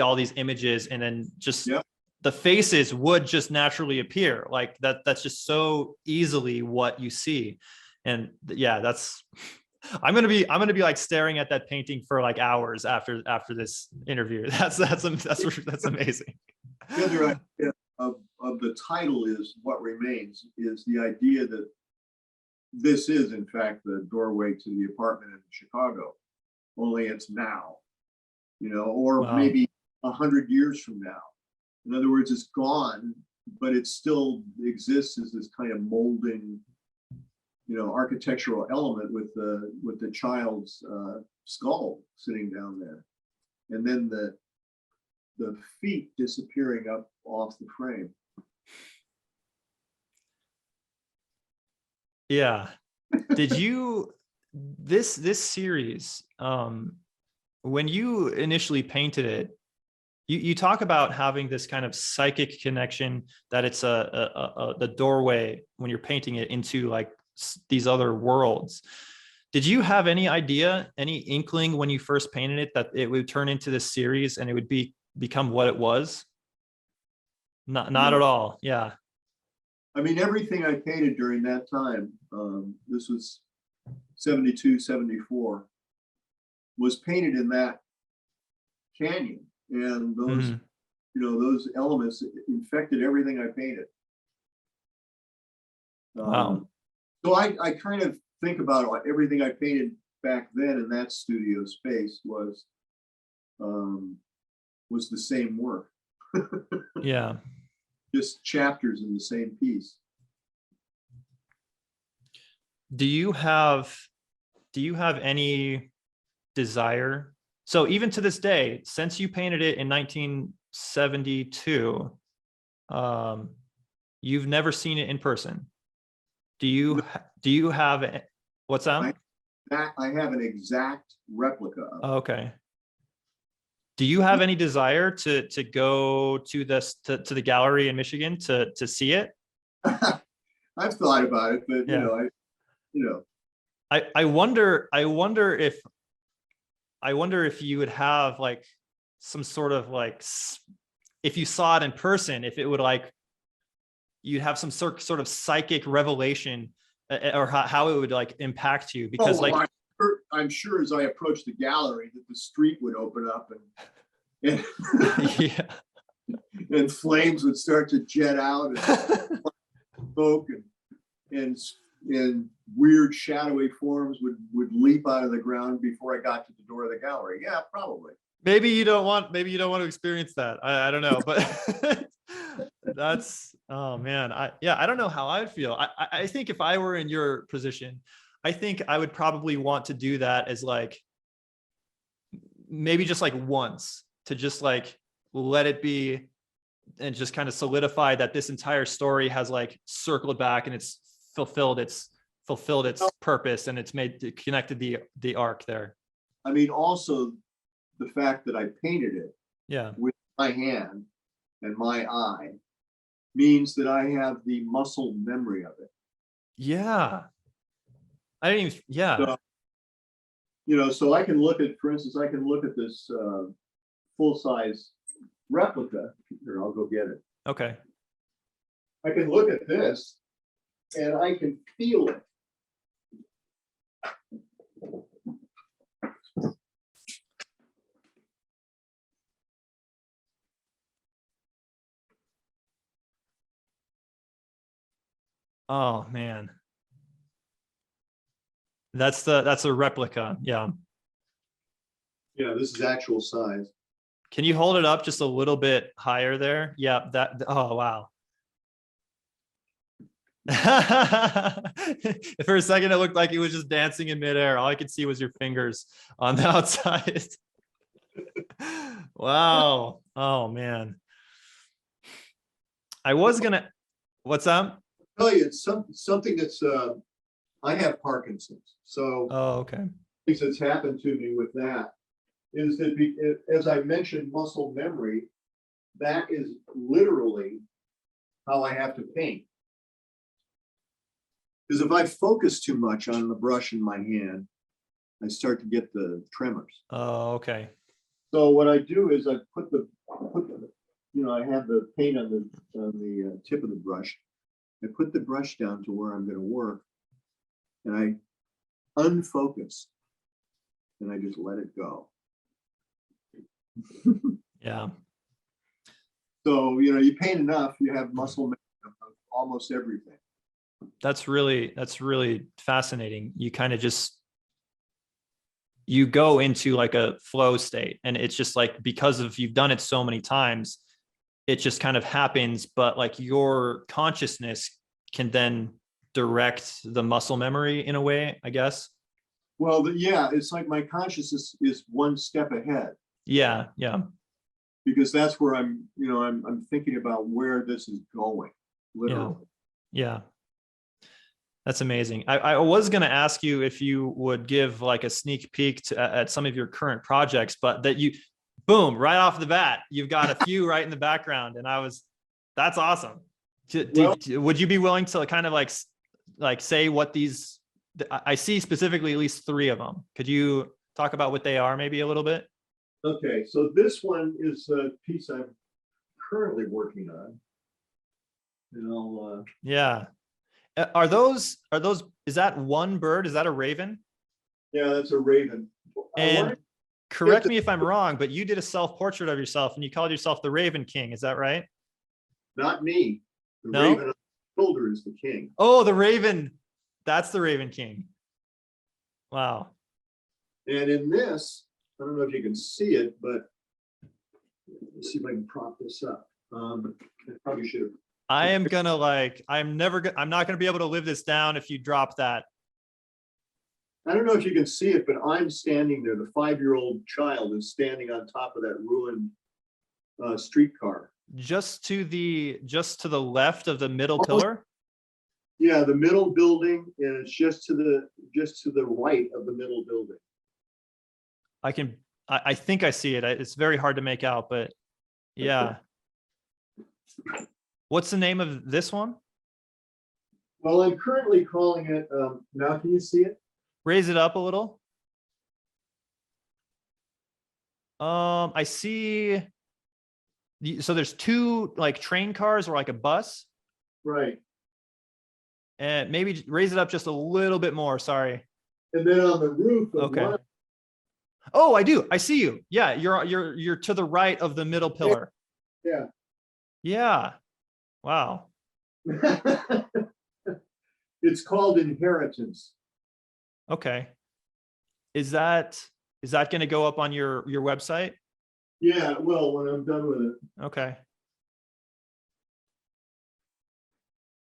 all these images, and then just Yep. the faces would just naturally appear. Like that's just so easily what you see. And yeah, that's I'm gonna be like staring at that painting for like hours after this interview. That's amazing. The other idea of the title is what remains, is the idea that this is in fact the doorway to the apartment in Chicago, only it's now, you know, or Wow. maybe 100 years from now. In other words, it's gone, but it still exists as this kind of molding, you know, architectural element with the child's skull sitting down there, and then the feet disappearing up off the frame. Yeah. Did you this series, when you initially painted it, you talk about having this kind of psychic connection, that it's the doorway when you're painting it into like these other worlds. Did you have any idea, any inkling when you first painted it that it would turn into this series and it would become what it was? Not No. at all. Yeah. I mean, everything I painted during that time, this was 72, 74, was painted in that canyon. And those, Mhm. you know, those elements infected everything I painted. Wow. So I kind of think about everything I painted back then in that studio space was the same work, Yeah. just chapters in the same piece. Do you have any desire? So even to this day, since you painted it in 1972, you've never seen it in person. Do you have what's that? I have an exact replica of it. Okay. Do you have any desire to go to this to the gallery in Michigan to see it? I've thought about it, but Yeah. you know, I wonder if you would have like some sort of like, if you saw it in person, if it would like, you'd have some sort of psychic revelation, or how it would like impact you, because like, I'm sure as I approached the gallery that the street would open up and yeah. and flames would start to jet out and smoke and weird shadowy forms would leap out of the ground before I got to the door of the gallery. Yeah, probably. maybe you don't want to experience that. I don't know, but that's, oh man, I don't know how I would feel. I think if I were in your position, I think I would probably want to do that as like, maybe just like once, to just like let it be, and just kind of solidify that this entire story has like circled back and it's fulfilled its purpose, and it's connected the arc there. I mean, also the fact that I painted it Yeah. with my hand and my eye means that I have the muscle memory of it. Yeah. I didn't even, yeah. So, you know, so I can look at, for instance, I can look at this full-size replica. Here, I'll go get it. Okay. I can look at this and I can feel it. Oh man. That's a replica. Yeah. Yeah, this is actual size. Can you hold it up just a little bit higher there? Yeah, oh wow. For a second, it looked like he was just dancing in midair. All I could see was your fingers on the outside. Wow. Oh man. I was gonna, what's up? Tell you, it's something that's I have Parkinson's, so Oh, okay. things that's happened to me with that is that as I mentioned, muscle memory, that is literally how I have to paint. Because if I focus too much on the brush in my hand, I start to get the tremors. Oh, okay. So what I do is I put the I have the paint on the tip of the brush. I put the brush down to where I'm going to work, and I unfocus, and I just let it go. Yeah. So you paint enough, you have muscle memory of almost everything. That's really fascinating. You kind of just, you go into like a flow state, and it's just like, because of you've done it so many times, it just kind of happens, but like your consciousness can then direct the muscle memory in a way, I guess. Well, yeah, it's like my consciousness is one step ahead. Yeah, yeah. Because that's where I'm thinking about where this is going, literally. Yeah. That's amazing. I was going to ask you if you would give like a sneak peek at some of your current projects, but that you, boom, right off the bat, you've got a few right in the background. And that's awesome. Would you be willing to kind of like say what these, I see specifically at least 3 of them. Could you talk about what they are maybe a little bit? Okay, so this one is a piece I'm currently working on. Yeah. Are those, is that one bird? Is that a raven? Yeah, that's a raven. And correct me if I'm wrong, but you did a self-portrait of yourself and you called yourself the Raven King. Is that right? Not me. The No? raven on the shoulder is the king. Oh, the Raven. That's the Raven King. Wow. And in this, I don't know if you can see it, but let's see if I can prop this up. I probably should have. I am gonna I'm not gonna be able to live this down if you drop that. I don't know if you can see it, but I'm standing there. The 5-year-old child is standing on top of that ruined streetcar. Just to the left of the middle pillar. Yeah, the middle building, and it's just to the right of the middle building. I think I see it. It's very hard to make out, but yeah. What's the name of this one? Well, I'm currently calling it, now can you see it? Raise it up a little. I see. So there's 2 like train cars or like a bus. Right. And maybe raise it up just a little bit more. Sorry. And then on the roof of Okay. one, Oh, I do. I see you. Yeah, you're to the right of the middle pillar. yeah. Yeah. Wow. It's called Inheritance. Okay. Is that going to go up on your website? Yeah, well, when I'm done with it. Okay.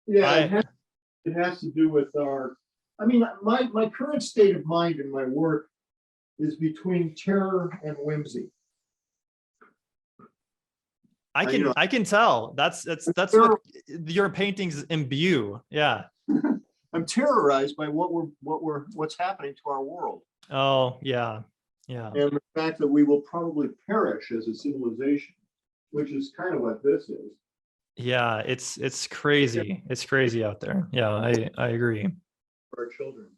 Yeah, it has to do with my current state of mind in my work is between terror and whimsy. I can tell. That's what your paintings imbue. Yeah. I'm terrorized by what's happening to our world. Oh, yeah. Yeah. And the fact that we will probably perish as a civilization, which is kind of what this is. Yeah, it's crazy. It's crazy out there. Yeah, I agree. For our children.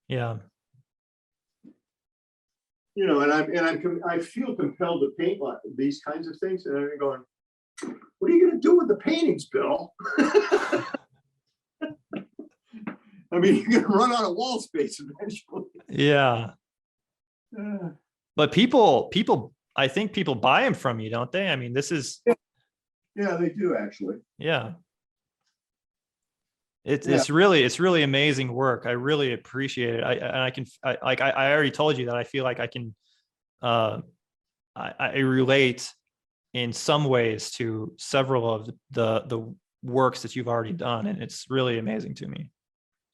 Yeah. And I feel compelled to paint like these kinds of things, and I'm going, what are you going to do with the paintings, Bill? I mean, you're going to run out of wall space eventually. Yeah. But people, I think people buy them from you, don't they? I mean, this is. Yeah, they do actually. Yeah. Yeah, It's really amazing work. I really appreciate it. I already told you that I feel like I can, uh, I relate in some ways to several of the works that you've already done, and it's really amazing to me.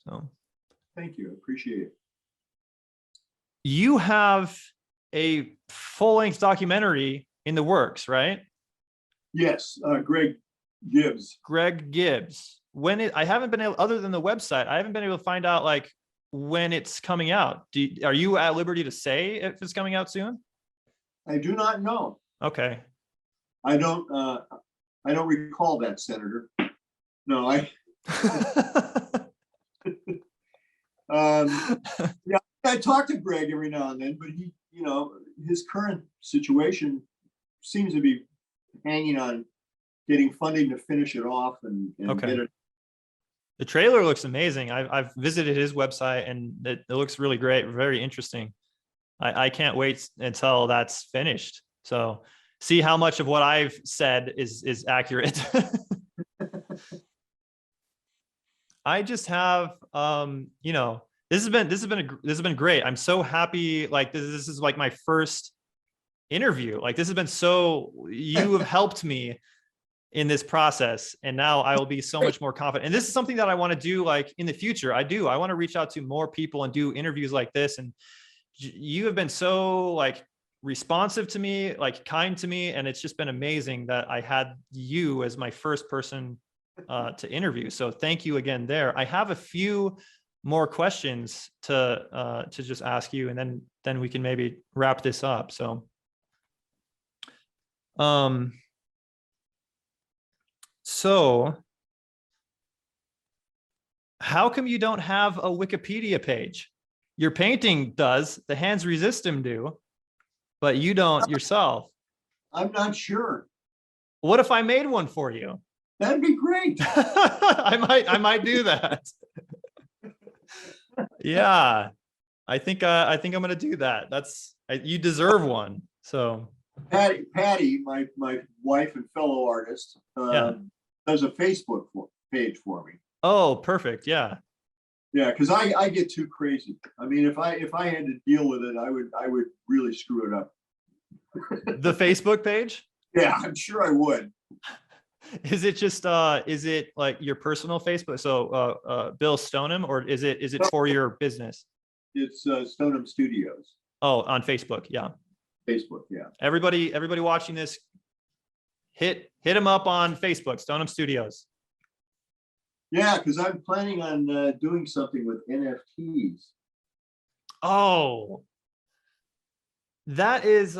So thank you. Appreciate it. you have a full-length documentary in the works, right? Yes, Greg Gibbs. Greg Gibbs. I haven't been able, other than the website, I haven't been able to find out like when it's coming out. Are you at liberty to say if it's coming out soon? I do not know. Okay. I don't. I don't recall that, Senator. No, I. Yeah, I talk to Greg every now and then, but he, his current situation seems to be hanging on getting funding to finish it off and Okay. get it. The trailer looks amazing. I've visited his website and it looks really great, very interesting. I can't wait until that's finished. So see how much of what I've said is accurate. I just have this has been great. I'm so happy. Like this is like my first interview. Like this has been you have helped me in this process, and now I will be so much more confident. And this is something that I want to do like in the future. I want to reach out to more people and do interviews like this. And you have been so like responsive to me, like kind to me. And it's just been amazing that I had you as my first person to interview. So thank you again there. I have a few more questions to just ask you, and then we can maybe wrap this up. So how come you don't have a Wikipedia page? Your painting does, the Hands Resist Him do, but you don't yourself. I'm not sure. What if I made one for you? That'd be great. I might do that. Yeah, I think I'm gonna do that. You deserve one. So Patty, my wife and fellow artist, yeah. does a Facebook page for me. Oh, perfect. Yeah. Yeah, because I get too crazy. I mean, if I had to deal with it, I would really screw it up. The Facebook page? Yeah, I'm sure I would. Is it like your personal Facebook? So Bill Stoneham, or is it for your business? It's Stoneham Studios. Oh, on Facebook. Yeah. Facebook, yeah. Everybody watching this, hit him up on Facebook, Stoneham Studios. Yeah, because I'm planning on doing something with NFTs. Oh, that is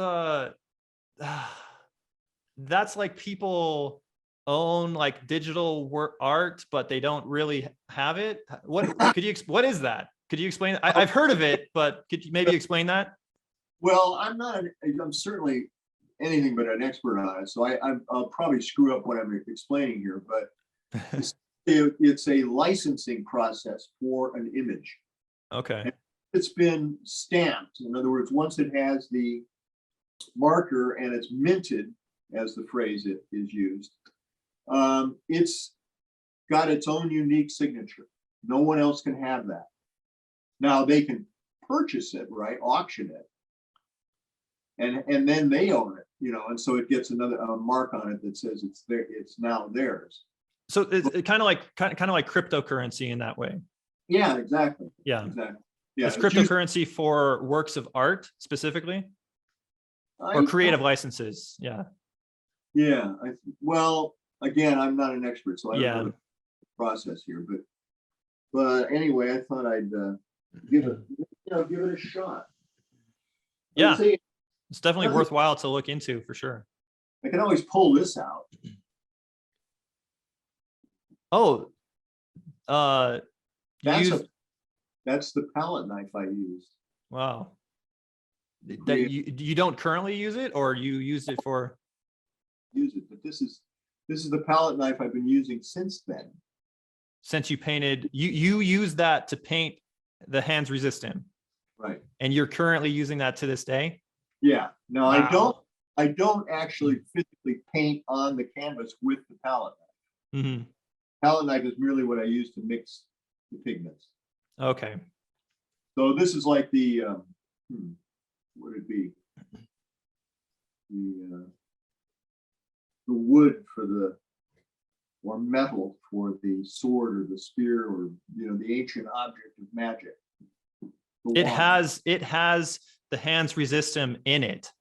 that's like people own like digital work art, but they don't really have it. What is that? Could you explain? I've heard of it, but could you maybe explain that? Well, I'm certainly anything but an expert on it, so I'll probably screw up what I'm explaining here, but it's a licensing process for an image. Okay. And it's been stamped. In other words, once it has the marker and it's minted, as the phrase is used, it's got its own unique signature. No one else can have that. Now they can purchase it, right? Auction it. And then they own it, and so it gets another mark on it that says it's there, it's now theirs. So it's kind of like cryptocurrency in that way. Yeah, exactly. Yeah. Exactly. Yeah. It's cryptocurrency for works of art specifically, or creative licenses. Yeah. Yeah. Well, again, I'm not an expert, so I don't know the process here, but anyway, I thought I'd give it a shot. Yeah. It's definitely worthwhile to look into for sure. I can always pull this out. Oh, that's the palette knife I used. Wow. That you don't currently use it, or you used it for? Use it, but this is the palette knife I've been using since then. Since you painted, you use that to paint the Hands Resist Him. Right. And you're currently using that to this day? Yeah. No, Wow. I don't actually physically paint on the canvas with the palette knife. Mm-hmm. Palatite is merely what I use to mix the pigments. Okay. So this is like the, what would it be? The wood for the, or metal for the sword or the spear, or, the ancient object of magic. The wand. It has the Hans Resistum in it.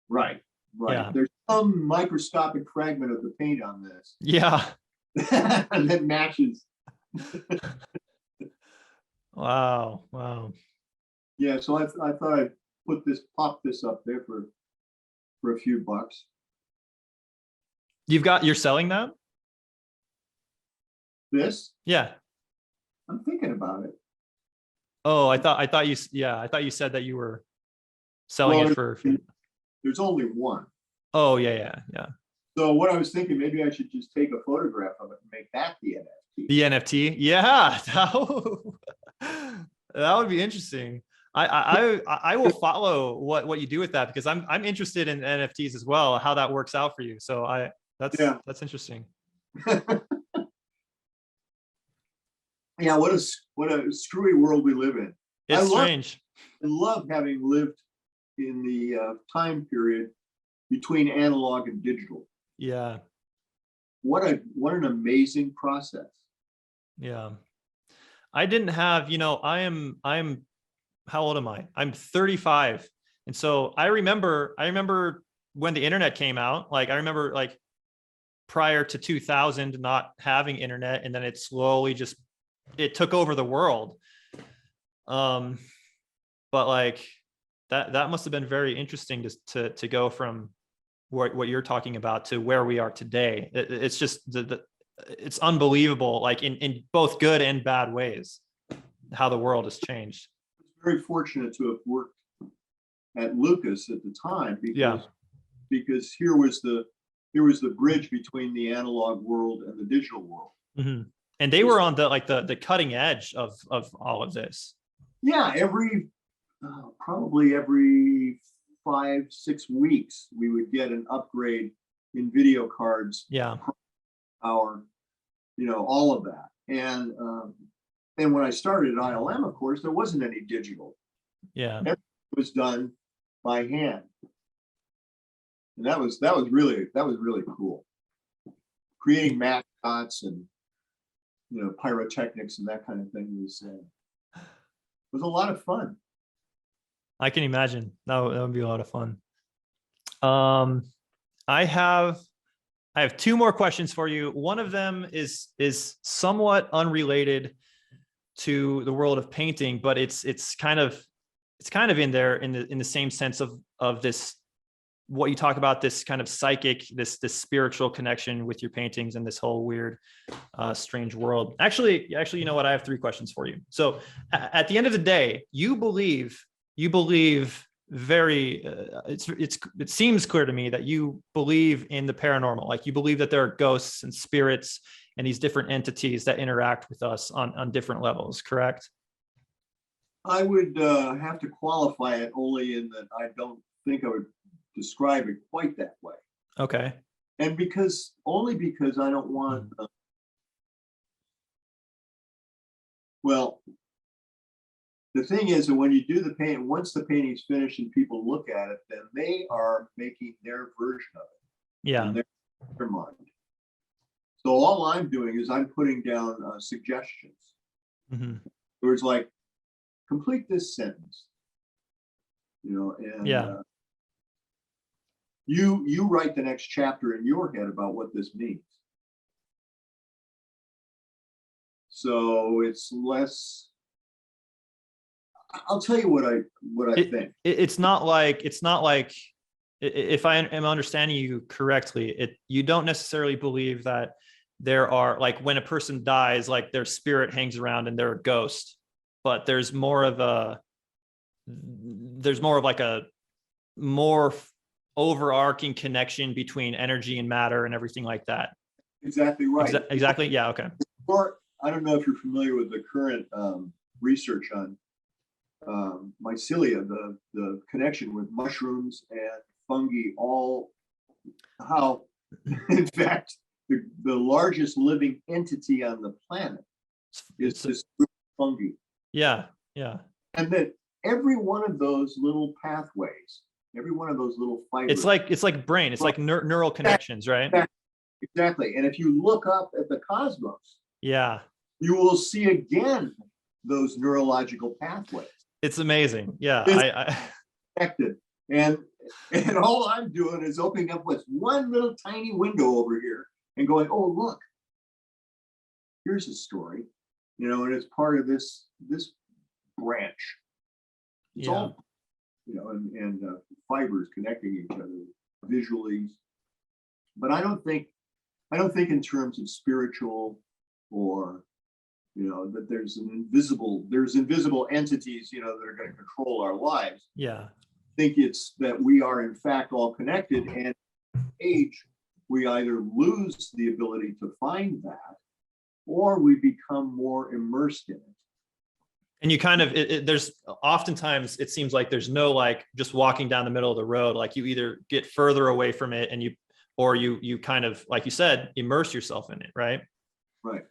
Right. Yeah. There's some microscopic fragment of the paint on this. Yeah. And that matches. Wow. Wow. Yeah, so I thought I'd pop this up there for a few bucks. You're selling that? This? Yeah. I'm thinking about it. Oh, I thought you said that you were selling Well, it for. There's only one. Oh, yeah. So what I was thinking, maybe I should just take a photograph of it and make that the NFT. The NFT? Yeah. That would be interesting. I will follow what you do with that, because I'm interested in NFTs as well, how that works out for you. So that's interesting. Yeah, what a screwy world we live in. It's strange. I love having lived in the time period between analog and digital. Yeah. What an amazing process. Yeah. I didn't have, I'm how old am I? I'm 35. And so I remember when the internet came out, like I remember like prior to 2000 not having internet, and then it slowly it took over the world. But like that must have been very interesting to go from what you're talking about to where we are today. It's just it's unbelievable, like in both good and bad ways, how the world has changed. I was very fortunate to have worked at Lucas at the time, because here was the bridge between the analog world and the digital world. Mm-hmm. And they were on the cutting edge of all of this. Yeah, probably every 5-6 weeks we would get an upgrade in video cards. Yeah. Our, all of that. And when I started at ILM, of course, there wasn't any digital. Yeah. Everything was done by hand. And that was really cool. Creating mascots and pyrotechnics and that kind of thing was a lot of fun. I can imagine that would be a lot of fun. I have 2 more questions for you. One of them is somewhat unrelated to the world of painting, but it's kind of in there in the same sense of this, what you talk about, this kind of psychic, this spiritual connection with your paintings and this whole weird, strange world. Actually, you know what? I have 3 questions for you. So at the end of the day, you believe very, it seems clear to me that you believe in the paranormal. Like you believe that there are ghosts and spirits and these different entities that interact with us on different levels, correct? I would have to qualify it only in that I don't think I would describe it quite that way. Okay. And only because I don't want, well, the thing is that when you do the paint, once the painting's finished and people look at it, then they are making their version of it. Yeah. In their mind. So all I'm doing is I'm putting down suggestions. Mm-hmm. Where it's like, complete this sentence, and you write the next chapter in your head about what this means. So it's less. I'll tell you what I think. It's not like if I am understanding you correctly, you don't necessarily believe that there are, like, when a person dies, like their spirit hangs around and they're a ghost, but there's more of like a more overarching connection between energy and matter and everything like that. Exactly right. Exactly. Yeah. Okay. Or I don't know if you're familiar with the current research on mycelia, the connection with mushrooms and fungi, how in fact the largest living entity on the planet is this group of fungi. Yeah, yeah. And then every one of those little pathways, every one of those little fibers. It's like brain. It's like neural connections, right? Exactly. And if you look up at the cosmos, yeah, you will see again those neurological pathways. It's amazing. Yeah, I connected. And all I'm doing is opening up with one little tiny window over here and going, oh, look, here's a story, and it's part of this branch. It's all, and fibers connecting each other visually. But I don't think in terms of spiritual or, that there's invisible entities, that are going to control our lives. Yeah. I think it's that we are in fact all connected, and age, we either lose the ability to find that or we become more immersed in it. And you kind of, there's oftentimes, it seems like there's no like just walking down the middle of the road. Like you either get further away from it and you kind of, like you said, immerse yourself in it, right? Right.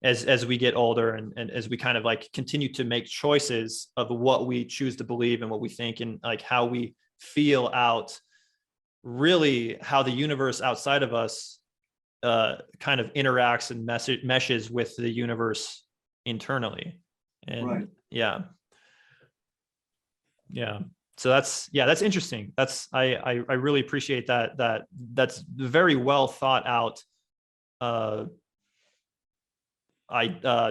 As we get older and as we kind of like continue to make choices of what we choose to believe and what we think and like how we feel out, really how the universe outside of us kind of interacts and meshes with the universe internally. And right. Yeah. So that's interesting. I really appreciate that's very well thought out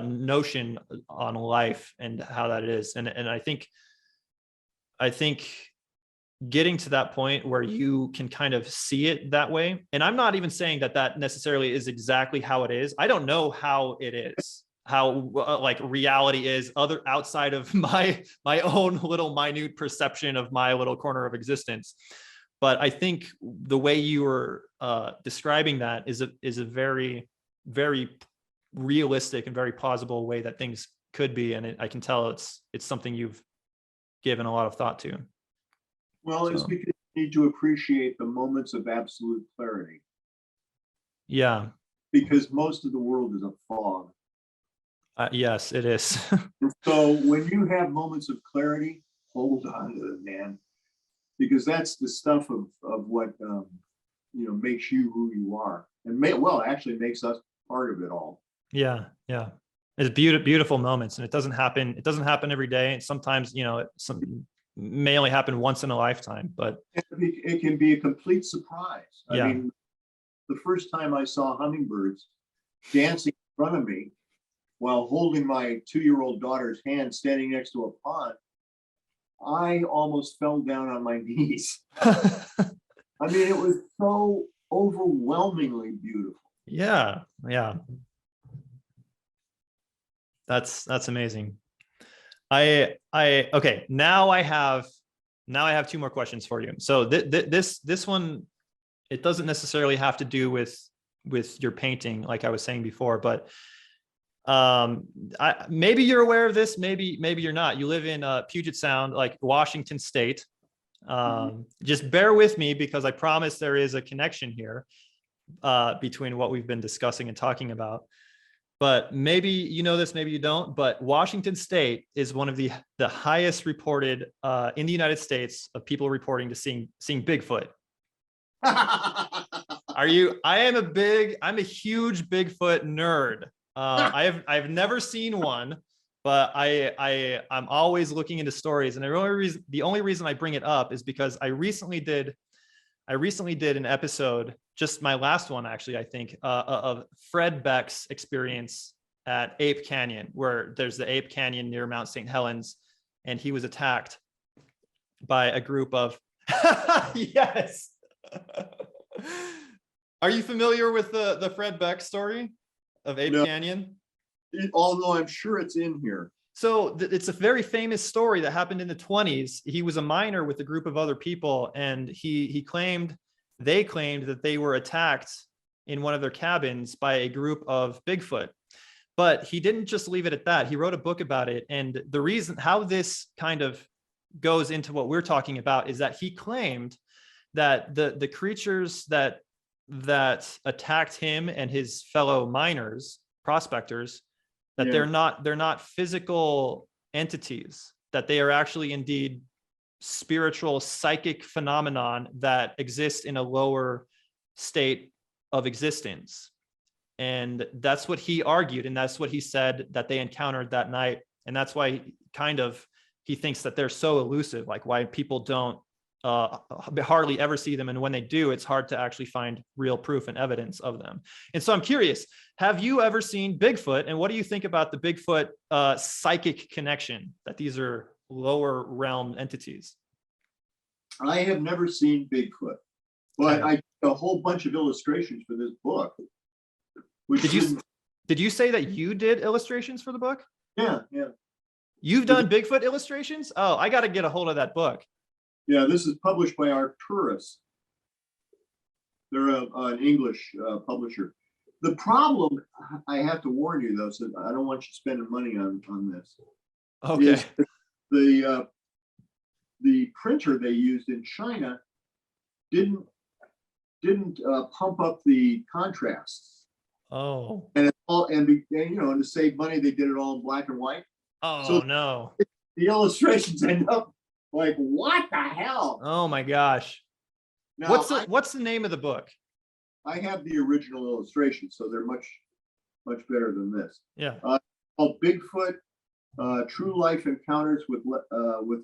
notion on life and how that is. And I think getting to that point where you can kind of see it that way. And I'm not even saying that necessarily is exactly how it is. I don't know how it is, how like reality is outside of my own little minute perception of my little corner of existence. But I think the way you were describing that is a very, very realistic and very plausible way that things could be. And I can tell it's something you've given a lot of thought to. Well, it's because you need to appreciate the moments of absolute clarity. Yeah. Because most of the world is a fog. Yes, it is. So when you have moments of clarity, hold on to them, man. Because that's the stuff of what makes you who you are, and actually makes us part of it all. Yeah. It's beautiful moments, and it doesn't happen every day. And sometimes, may only happen once in a lifetime, but it can be a complete surprise. I mean, the first time I saw hummingbirds dancing in front of me while holding my 2-year-old daughter's hand standing next to a pond, I almost fell down on my knees. I mean, it was so overwhelmingly beautiful. Yeah. That's amazing. Okay. Now I have 2 more questions for you. So this one, it doesn't necessarily have to do with your painting, like I was saying before, but maybe you're aware of this, maybe you're not. You live in Puget Sound, like Washington State. Just bear with me because I promise there is a connection here between what we've been discussing and talking about. But maybe you know this, maybe you don't, but Washington State is one of the highest reported in the United States of people reporting to seeing Bigfoot. I'm a huge Bigfoot nerd. I've never seen one, but I'm always looking into stories. And the only reason I bring it up is because I recently did an episode, just my last one, actually, I think, of Fred Beck's experience at Ape Canyon, where there's the Ape Canyon near Mount St. Helens, and he was attacked by a group of, yes. Are you familiar with the Fred Beck story of Ape Canyon? Although I'm sure it's in here. So it's a very famous story that happened in the 1920s. He was a miner with a group of other people, and they claimed that they were attacked in one of their cabins by a group of Bigfoot. But he didn't just leave it at that. He wrote a book about it. And the reason how this kind of goes into what we're talking about is that he claimed that the creatures that that attacked him and his fellow miners, prospectors, that Yeah. they're not physical entities, that they are actually indeed spiritual psychic phenomenon that exist in a lower state of existence. And that's what he argued, and that's what he said that they encountered that night. And that's why he thinks that they're so elusive, like why people don't hardly ever see them, and when they do, it's hard to actually find real proof and evidence of them. And so I'm curious, have you ever seen Bigfoot, and what do you think about the Bigfoot psychic connection, that these are lower realm entities? I have never seen Bigfoot, but I did a whole bunch of illustrations for this book. Which did you say that you did illustrations for the book? Yeah. You've done Bigfoot illustrations? Oh, I got to get a hold of that book. Yeah, this is published by Arcturus. They're an English publisher. The problem, I have to warn you though, so I don't want you spending money on this. Okay. The printer they used in China didn't pump up the contrasts. Oh. And to save money, they did it all in black and white. Oh, so no. The illustrations end up like, what the hell? Oh my gosh. Now, what's the name of the book? I have the original illustrations, so they're much better than this. Yeah. Called Bigfoot, True Life Encounters with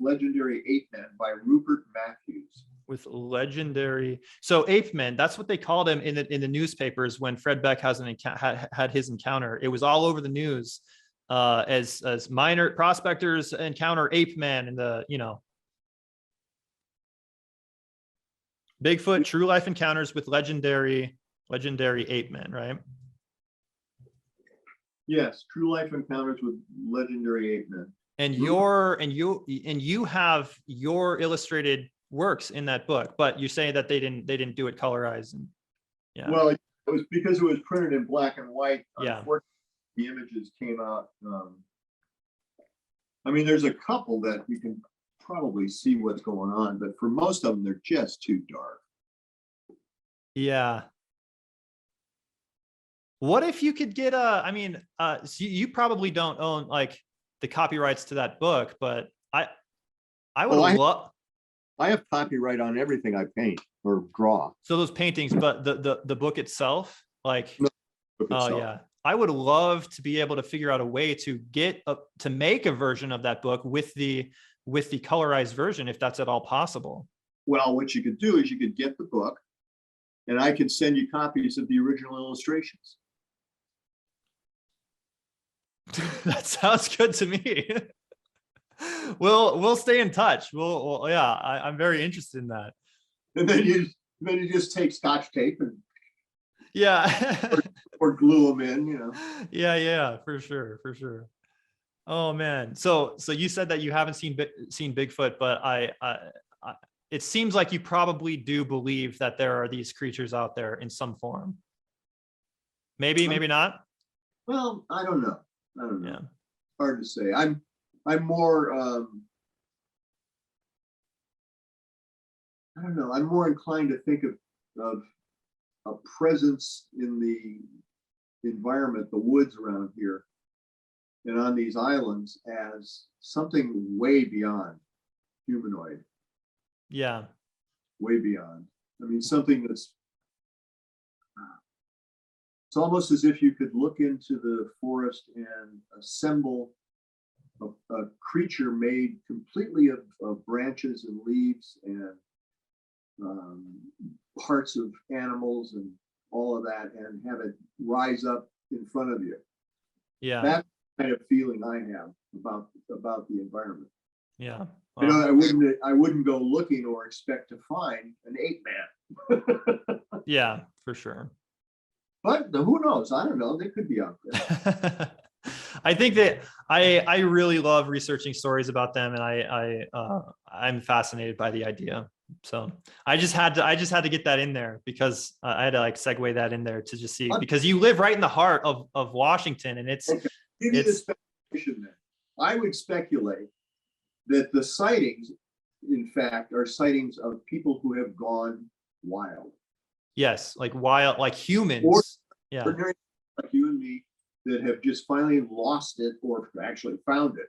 Legendary Ape Men by Rupert Matthews. With legendary, so ape men, that's what they called him in the newspapers when Fred Beck had his encounter. It was all over the news as minor prospectors encounter ape men, and Bigfoot, True Life Encounters with Legendary Ape Men, right? Yes, True Life Encounters with Legendary Ape Men. And you have your illustrated works in that book, but you say that they didn't do it colorized. And yeah. Well, it was because it was printed in black and white. Yeah. Unfortunately, the images came out. I mean, there's a couple that you can probably see what's going on, but for most of them, they're just too dark. Yeah. What if you could get so you probably don't own like the copyrights to that book, but I would love. I have copyright on everything I paint or draw. So those paintings, but the book itself, like, no, book itself. Oh yeah, I would love to be able to figure out a way to to make a version of that book with the colorized version, if that's at all possible. Well, what you could do is you could get the book, and I can send you copies of the original illustrations. That sounds good to me. We'll stay in touch. I'm very interested in that. And then you just take Scotch tape and yeah, or glue them in, Yeah, for sure. Oh man, so you said that you haven't seen Bigfoot, but it seems like you probably do believe that there are these creatures out there in some form. Maybe not. Well, I don't know. Yeah. Hard to say. I'm more I don't know. I'm more inclined to think of a presence in the environment, the woods around here, and on these islands as something way beyond humanoid. Yeah. Way beyond. I mean, something that's. It's almost as if you could look into the forest and assemble a creature made completely of branches and leaves and parts of animals and all of that, and have it rise up in front of you. Yeah. That kind of feeling I have about the environment. Yeah. Well, I wouldn't go looking or expect to find an ape man. Yeah, for sure. But who knows? I don't know. They could be out there. I think that I really love researching stories about them, and I'm fascinated by the idea. So I just had to get that in there because I had to like segue that in there to just see, because you live right in the heart of Washington, and it's. Okay. Give me the speculation then. I would speculate that the sightings, in fact, are sightings of people who have gone wild. Yes, like wild, like humans. Yeah. Ordinary like you and me that have just finally lost it or actually found it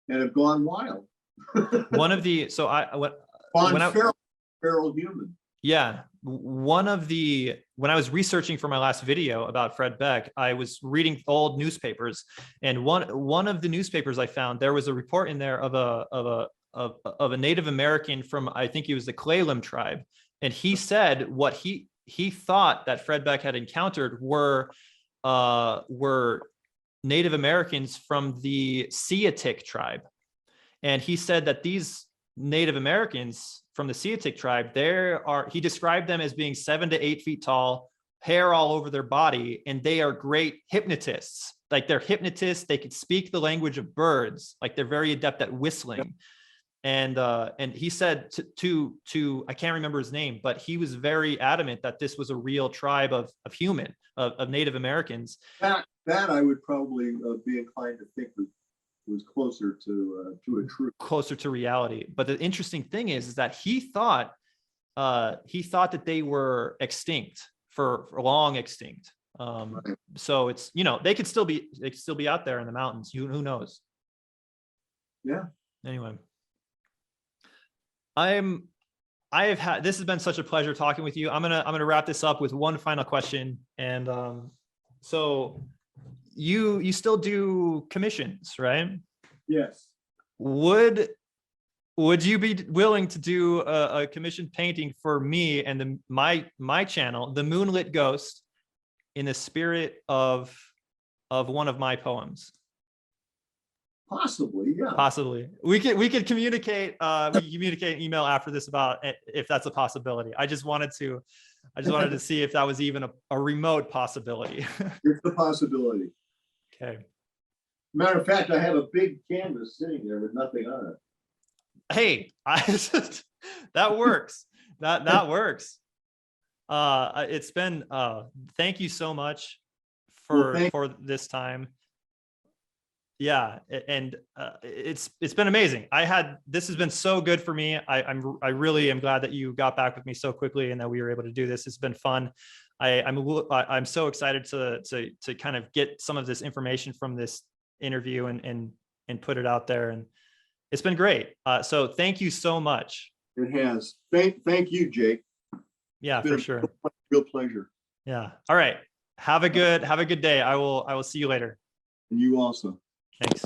and have gone wild. One of the, so Gone when I, feral human. yeah, one of the, when I was researching for my last video about Fred Beck, I was reading old newspapers, and one of the newspapers I found, there was a report in there of a Native American from, I think he was the Clallam tribe, and he said what he thought that Fred Beck had encountered were Native Americans from the Seatic tribe, and he said that these Native Americans from the Seatic tribe, he described them as being 7 to 8 feet tall, hair all over their body, and they are great hypnotists. Like they're hypnotists, they could speak the language of birds, like they're very adept at whistling. And he said to I can't remember his name, but he was very adamant that this was a real tribe of Native Americans. That I would probably be inclined to think was closer to a truth, closer to reality. But the interesting thing is that he thought that they were extinct, for long extinct. Right. So it's, they could still be out there in the mountains. Who knows? Yeah. Anyway, this has been such a pleasure talking with you. I'm gonna wrap this up with one final question. And so you still do commissions, right? Yes. Would you be willing to do a commissioned painting for me and my channel, the Moonlit Ghost, in the spirit of one of my poems? Possibly, yeah. Possibly. We could communicate. We can communicate email after this about if that's a possibility. I just wanted to see if that was even a remote possibility. It's a possibility. Okay. Matter of fact, I have a big canvas sitting there with nothing on it. Hey, that works. That works. It's been thank you so much for this time. Yeah, and it's been amazing. This has been so good for me. I really am glad that you got back with me so quickly and that we were able to do this. It's been fun. I'm so excited to kind of get some of this information from this interview and put it out there, and it's been great. So thank you so much. It has. Thank you, Jake. Yeah, for sure. Real pleasure. Yeah. All right. Have a good day. I will see you later. And you also. Thanks.